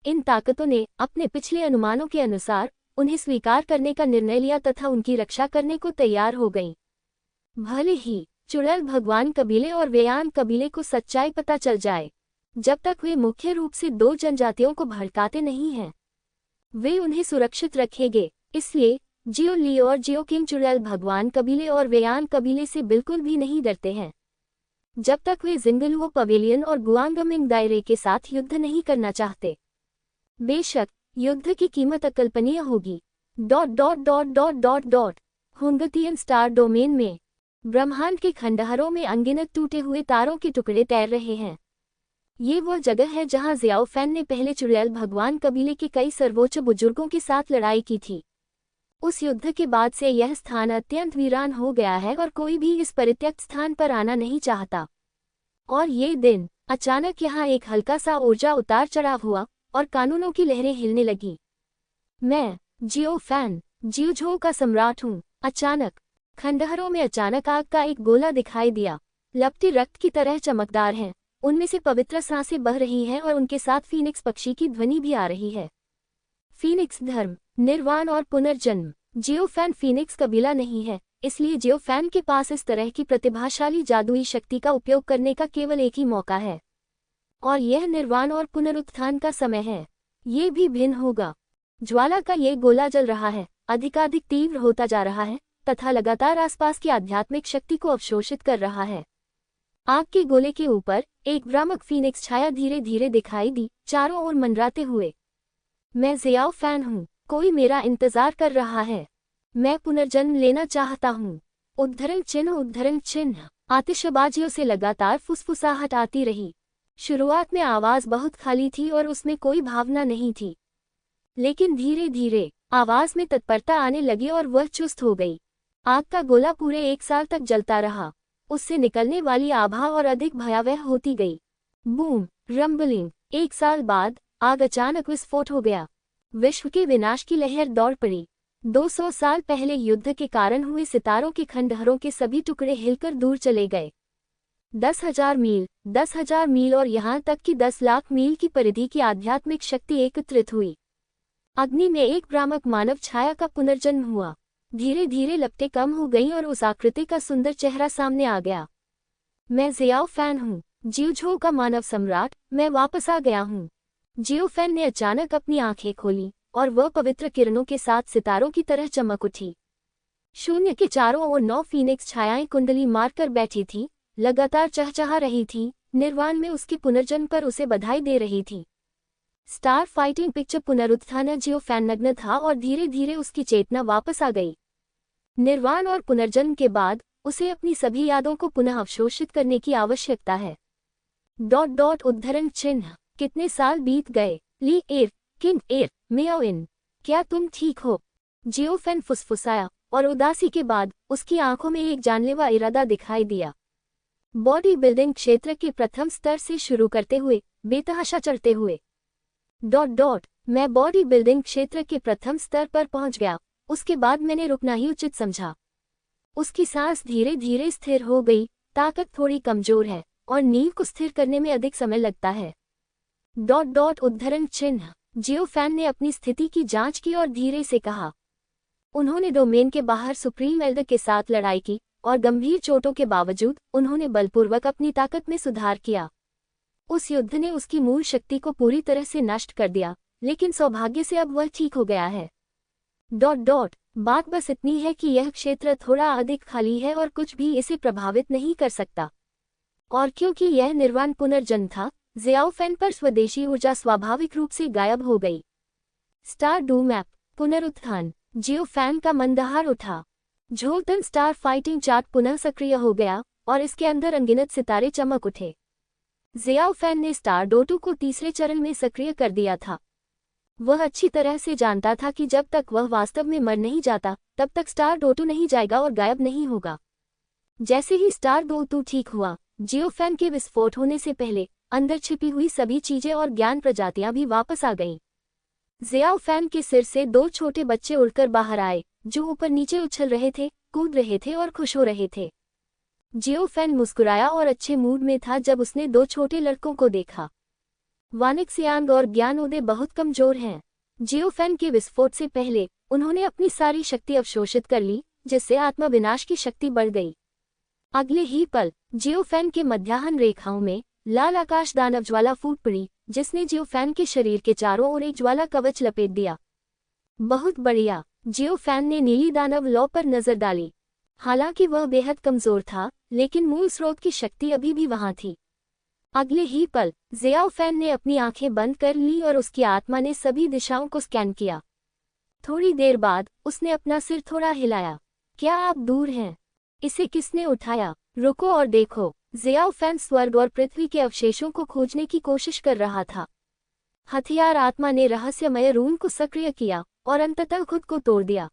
इन ताकतों ने अपने पिछले अनुमानों के अनुसार उन्हें स्वीकार करने का निर्णय लिया तथा उनकी रक्षा करने को तैयार हो गईं। भले ही चुड़ैल भगवान कबीले और वेयान कबीले को सच्चाई पता चल जाए, जब तक वे मुख्य रूप से दो जनजातियों को भड़काते नहीं हैं, वे उन्हें सुरक्षित रखेंगे। इसलिए जियो ली और जियो किंग चुड़ैल भगवान कबीले और वेयान कबीले से बिल्कुल भी नहीं डरते हैं, जब तक वे जिंगलुओ पवेलियन और गुआंगमिंग दायरे के साथ युद्ध नहीं करना चाहते। बेशक युद्ध की कीमत अकल्पनीय होगी। हुंगतियन स्टार डोमेन में ब्रह्मांड के खंडहरों में अनगिनत टूटे हुए तारों के टुकड़े तैर रहे हैं। ये वो जगह है जहां ज़ियाओ फैन ने पहले चुड़ैल भगवान कबीले के कई सर्वोच्च बुजुर्गों के साथ लड़ाई की थी। उस युद्ध के बाद से यह स्थान अत्यंत वीरान हो गया है और कोई भी इस परित्यक्त स्थान पर आना नहीं चाहता। और ये दिन अचानक यहाँ एक हल्का सा ऊर्जा उतार चढ़ाव हुआ और कानूनों की लहरें हिलने लगी। मैं जियो फैन जिउझोउ का सम्राट हूँ। अचानक खंडहरों में अचानक आग का एक गोला दिखाई दिया। लपटी रक्त की तरह चमकदार हैं, उनमें से पवित्र सांसें बह रही हैं और उनके साथ फीनिक्स पक्षी की ध्वनि भी आ रही है। फीनिक्स धर्म, निर्वाण और पुनर्जन्म। जियो फैन फीनिक्स कबीला नहीं है, इसलिए जियो फैन के पास इस तरह की प्रतिभाशाली जादुई शक्ति का उपयोग करने का केवल एक ही मौका है, और यह निर्वाण और पुनरुत्थान का समय है। ये भी भिन्न होगा। ज्वाला का ये गोला जल रहा है, अधिकाधिक तीव्र होता जा रहा है तथा लगातार आसपास की आध्यात्मिक शक्ति को अवशोषित कर रहा है। आग के गोले के ऊपर एक भ्रामक फीनिक्स छाया धीरे धीरे दिखाई दी, चारों ओर मंडराते हुए। मैं ज़ियाओ फैन हूँ, कोई मेरा इंतजार कर रहा है, मैं पुनर्जन्म लेना चाहता हूँ। उद्धरण चिन्ह, उद्धरण चिन्ह। आतिशबाजियों से लगातार फुसफुसाहट आती रही। शुरुआत में आवाज बहुत खाली थी और उसमें कोई भावना नहीं थी, लेकिन धीरे धीरे आवाज में तत्परता आने लगी और वह चुस्त हो गई। आग का गोला पूरे 1 साल तक जलता रहा। उससे निकलने वाली आभा और अधिक भयावह होती गई। Boom, rambling. 1 साल बाद आग अचानक विस्फोट हो गया। विश्व के विनाश की लहर दौड़ पड़ी। 200 साल पहले युद्ध के कारण हुए सितारों के खंडहरों के सभी टुकड़े हिलकर दूर चले गए। 10,000 मील, 10,000 मील और यहाँ तक कि 10 लाख मील की परिधि की आध्यात्मिक शक्ति एकत्रित हुई। अग्नि में एक भ्रामक मानव छाया का पुनर्जन्म हुआ। धीरे धीरे लपटें कम हो गईं और उस आकृति का सुंदर चेहरा सामने आ गया। मैं जियाओ फैन हूँ, जियोझो का मानव सम्राट, मैं वापस आ गया हूँ। जियो फैन ने अचानक अपनी आंखें खोली और वह पवित्र किरणों के साथ सितारों की तरह चमक उठी। शून्य के चारों ओर 9 फीनिक्स छायाएं कुंडली मारकर बैठी थीं, लगातार चहचहा रही थीं, निर्वाण में उसके पुनर्जन्म पर उसे बधाई दे रही थीं। स्टार फाइटिंग पिक्चर पुनरुत्थान। जियो फैन नग्न था और धीरे धीरे उसकी चेतना वापस आ गई। निर्वाण और पुनर्जन्म के बाद उसे अपनी सभी यादों को पुनः अवशोषित करने की आवश्यकता है। उद्धरण चिन्ह। कितने साल बीत गए। ली एयर, किंग एयर, मियाओ इन, क्या तुम ठीक हो? जियो फैन फुसफुसाया और उदासी के बाद उसकी आंखों में एक जानलेवा इरादा दिखाई दिया। बॉडी बिल्डिंग क्षेत्र के प्रथम स्तर से शुरू करते हुए बेतहाशा चढ़ते हुए मैं बॉडी बिल्डिंग क्षेत्र के प्रथम स्तर पर पहुंच गया। उसके बाद मैंने रुकना ही उचित समझा। उसकी सांस धीरे धीरे स्थिर हो गई। ताकत थोड़ी कमजोर है और नींव को स्थिर करने में अधिक समय लगता है। उद्धरण चिन्ह। जियो फैन ने अपनी स्थिति की जांच की और धीरे से कहा। उन्होंने डोमेन के बाहर सुप्रीम एल्डर के साथ लड़ाई की और गंभीर चोटों के बावजूद उन्होंने बलपूर्वक अपनी ताकत में सुधार किया। उस युद्ध ने उसकी मूल शक्ति को पूरी तरह से नष्ट कर दिया, लेकिन सौभाग्य से अब वह ठीक हो गया है। बात बस इतनी है कि यह क्षेत्र थोड़ा अधिक खाली है और कुछ भी इसे प्रभावित नहीं कर सकता। और क्योंकि यह निर्वाण पुनर्जन्म था, जियाओ फैन पर स्वदेशी ऊर्जा स्वाभाविक रूप से गायब हो गई। स्टार डू मैप पुनरुत्थान। जियो फैन का मंदहार उठा। झोलतन स्टार फाइटिंग चार्ट पुनः सक्रिय हो गया और इसके अंदर अनगिनत सितारे चमक उठे। जियाओ फैन ने स्टार डोटू को तीसरे चरण में सक्रिय कर दिया था। वह अच्छी तरह से जानता था कि जब तक वह वास्तव में मर नहीं जाता, तब तक स्टार डोटू नहीं जाएगा और गायब नहीं होगा। जैसे ही स्टार डोटू ठीक हुआ, जियो फैन के विस्फोट होने से पहले अंदर छिपी हुई सभी चीजें और ज्ञान प्रजातियां भी वापस आ गईं। जियाओ फैन के सिर से 2 छोटे बच्चे उड़कर बाहर आए, जो ऊपर नीचे उछल रहे थे, कूद रहे थे और खुश हो रहे थे। जियो फैन मुस्कुराया और अच्छे मूड में था जब उसने 2 छोटे लड़कों को देखा। वानिक्सियांग और ज्ञान उदय बहुत कमजोर हैं। जियो फैन के विस्फोट से पहले उन्होंने अपनी सारी शक्ति अवशोषित कर ली, जिससे आत्मा विनाश की शक्ति बढ़ गई। अगले ही पल जियो फैन के मध्याह्न रेखाओं में लाल आकाश दानव ज्वाला फूट पड़ी, जिसने जियो फैन के शरीर के चारों ओर एक ज्वाला कवच लपेट दिया। बहुत बढ़िया। जियो फैन ने नीली दानव लौ पर नजर डाली। हालांकि वह बेहद कमजोर था, लेकिन मूल स्रोत की शक्ति अभी भी वहां थी। अगले ही पल जियाओ फैन ने अपनी आंखें बंद कर ली और उसकी आत्मा ने सभी दिशाओं को स्कैन किया। थोड़ी देर बाद उसने अपना सिर थोड़ा हिलाया। क्या आप दूर हैं? इसे किसने उठाया? रुको और देखो। जियाओ फैन स्वर्ग और पृथ्वी के अवशेषों को खोजने की कोशिश कर रहा था। हथियार आत्मा ने रहस्यमय रून को सक्रिय किया और अंततः खुद को तोड़ दिया।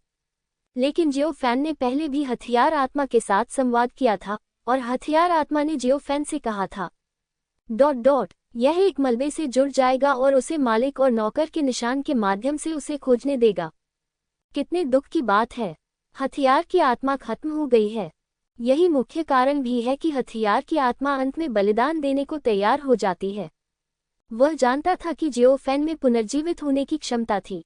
लेकिन जियो फैन ने पहले भी हथियार आत्मा के साथ संवाद किया था और हथियार आत्मा ने जियो फैन से कहा था यह एक मलबे से जुड़ जाएगा और उसे मालिक और नौकर के निशान के माध्यम से उसे खोजने देगा। कितने दुख की बात है। हथियार की आत्मा खत्म हो गई है। यही मुख्य कारण भी है कि हथियार की आत्मा अंत में बलिदान देने को तैयार हो जाती है। वह जानता था कि जियो फैन में पुनर्जीवित होने की क्षमता थी।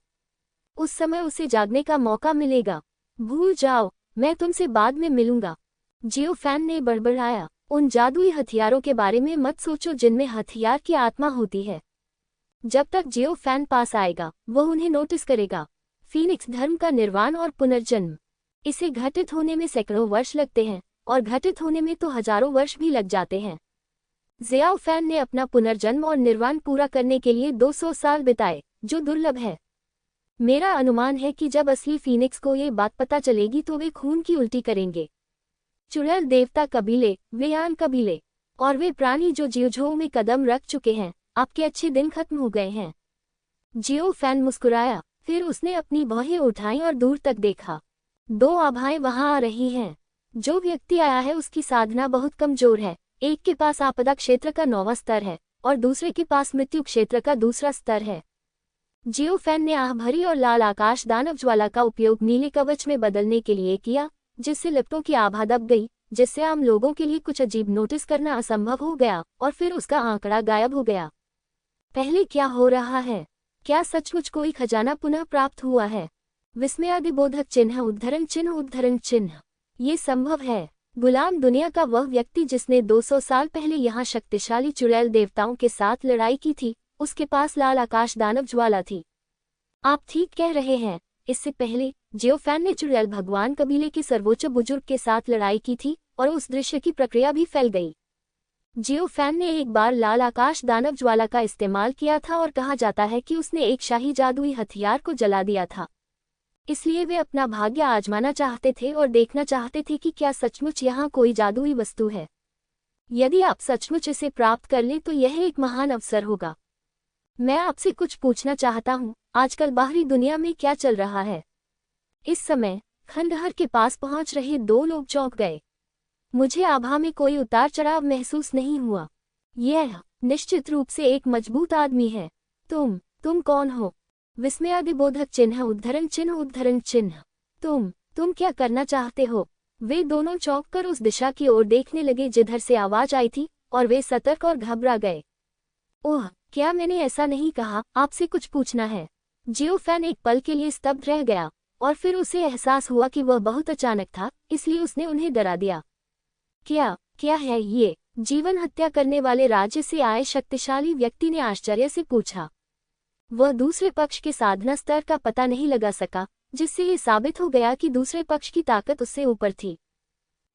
उस समय उसे जागने का मौका मिलेगा। भूल जाओ, मैं तुमसे बाद में मिलूंगा। जियो फैन ने बड़बड़ाया। उन जादुई हथियारों के बारे में मत सोचो जिनमें हथियार की आत्मा होती है। जब तक जियो फैन पास आएगा, वह उन्हें नोटिस करेगा। फीनिक्स धर्म का निर्वाण और पुनर्जन्म, इसे घटित होने में सैकड़ों वर्ष लगते हैं और घटित होने में तो हजारों वर्ष भी लग जाते हैं। जियाओ फैन ने अपना पुनर्जन्म और निर्वाण पूरा करने के लिए 200 साल बिताए, जो दुर्लभ है। मेरा अनुमान है कि जब असली फीनिक्स को ये बात पता चलेगी तो वे खून की उल्टी करेंगे। चुड़ैल देवता कबीले, वेयान कबीले और वे प्राणी जो जियोझो में कदम रख चुके हैं, आपके अच्छे दिन खत्म हो गए हैं। जियो फैन मुस्कुराया, फिर उसने अपनी बाहें उठाई और दूर तक देखा। 2 आभाएं वहां आ रही हैं। जो व्यक्ति आया है उसकी साधना बहुत कमजोर है। एक के पास आपदा क्षेत्र का 9वां स्तर है और दूसरे के पास मृत्यु क्षेत्र का दूसरा स्तर है। जियो फैन ने आह भरी और लाल आकाश दानव ज्वाला का उपयोग नीले कवच में बदलने के लिए किया, जिससे लिप्टों की आभा दब गई, जिससे आम लोगों के लिए कुछ अजीब नोटिस करना असंभव हो गया और फिर उसका आंकड़ा गायब हो गया। पहले क्या हो रहा है? क्या सचमुच कोई खजाना पुनः प्राप्त हुआ है? विस्मयादिबोधक चिन्ह उद्धरण चिन्ह। ये संभव है। गुलाम दुनिया का वह व्यक्ति जिसने 200 साल पहले यहाँ शक्तिशाली चुड़ैल देवताओं के साथ लड़ाई की थी, उसके पास लाल आकाश दानव ज्वाला थी। आप ठीक कह रहे हैं। इससे पहले जियोफैन ने चुड़ैल भगवान कबीले के सर्वोच्च बुजुर्ग के साथ लड़ाई की थी और उस दृश्य की प्रक्रिया भी फैल गई। जियोफैन ने एक बार लाल आकाश दानव ज्वाला का इस्तेमाल किया था और कहा जाता है कि उसने एक शाही जादुई हथियार को जला दिया था। इसलिए वे अपना भाग्य आजमाना चाहते थे और देखना चाहते थे कि क्या सचमुच यहाँ कोई जादुई वस्तु है। यदि आप सचमुच इसे प्राप्त कर लें तो यह एक महान अवसर होगा। मैं आपसे कुछ पूछना चाहता हूँ, आजकल बाहरी दुनिया में क्या चल रहा है? इस समय खंडहर के पास पहुंच रहे दो लोग चौंक गए। मुझे आभा में कोई उतार चढ़ाव महसूस नहीं हुआ। यह निश्चित रूप से एक मजबूत आदमी है। तुम कौन हो? विस्मयादिबोधक चिन्ह उद्धरण चिन्ह उद्धरण चिन्ह। तुम क्या करना चाहते हो? वे दोनों चौंककर उस दिशा की ओर देखने लगे जिधर से आवाज आई थी और वे सतर्क और घबरा गए। ओह, क्या मैंने ऐसा नहीं कहा? आपसे कुछ पूछना है। जियोफैन एक पल के लिए स्तब्ध रह गया और फिर उसे एहसास हुआ कि वह बहुत अचानक था, इसलिए उसने उन्हें डरा दिया। क्या है ये? जीवन हत्या करने वाले राज्य से आए शक्तिशाली व्यक्ति ने आश्चर्य से पूछा। वह दूसरे पक्ष के साधना स्तर का पता नहीं लगा सका, जिससे ये साबित हो गया कि दूसरे पक्ष की ताकत उससे ऊपर थी।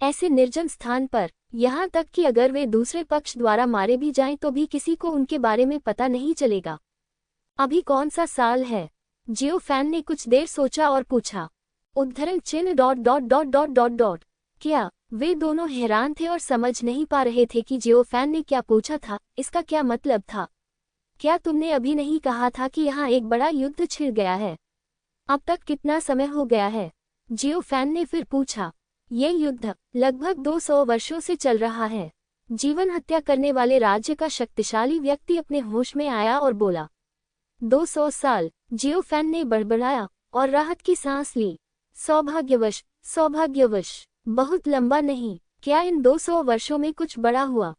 ऐसे निर्जन स्थान पर, यहाँ तक कि अगर वे दूसरे पक्ष द्वारा मारे भी जाएं तो भी किसी को उनके बारे में पता नहीं चलेगा। अभी कौन सा साल है? जियोफैन ने कुछ देर सोचा और पूछा। उद्धरण चिन्ह dot dot dot dot dot dot. क्या? वे दोनों हैरान थे और समझ नहीं पा रहे थे कि जियोफैन ने क्या पूछा था, इसका क्या मतलब था। क्या तुमने अभी नहीं कहा था कि यहाँ एक बड़ा युद्ध छिड़ गया है? अब तक कितना समय हो गया है? जियोफैन ने फिर पूछा। ये युद्ध लगभग 200 वर्षों से चल रहा है। जीवन हत्या करने वाले राज्य का शक्तिशाली व्यक्ति अपने होश में आया और बोला। 200 साल, जियोफैन ने बड़बड़ाया और राहत की सांस ली। सौभाग्यवश, बहुत लंबा नहीं। क्या इन 200 वर्षों में कुछ बड़ा हुआ?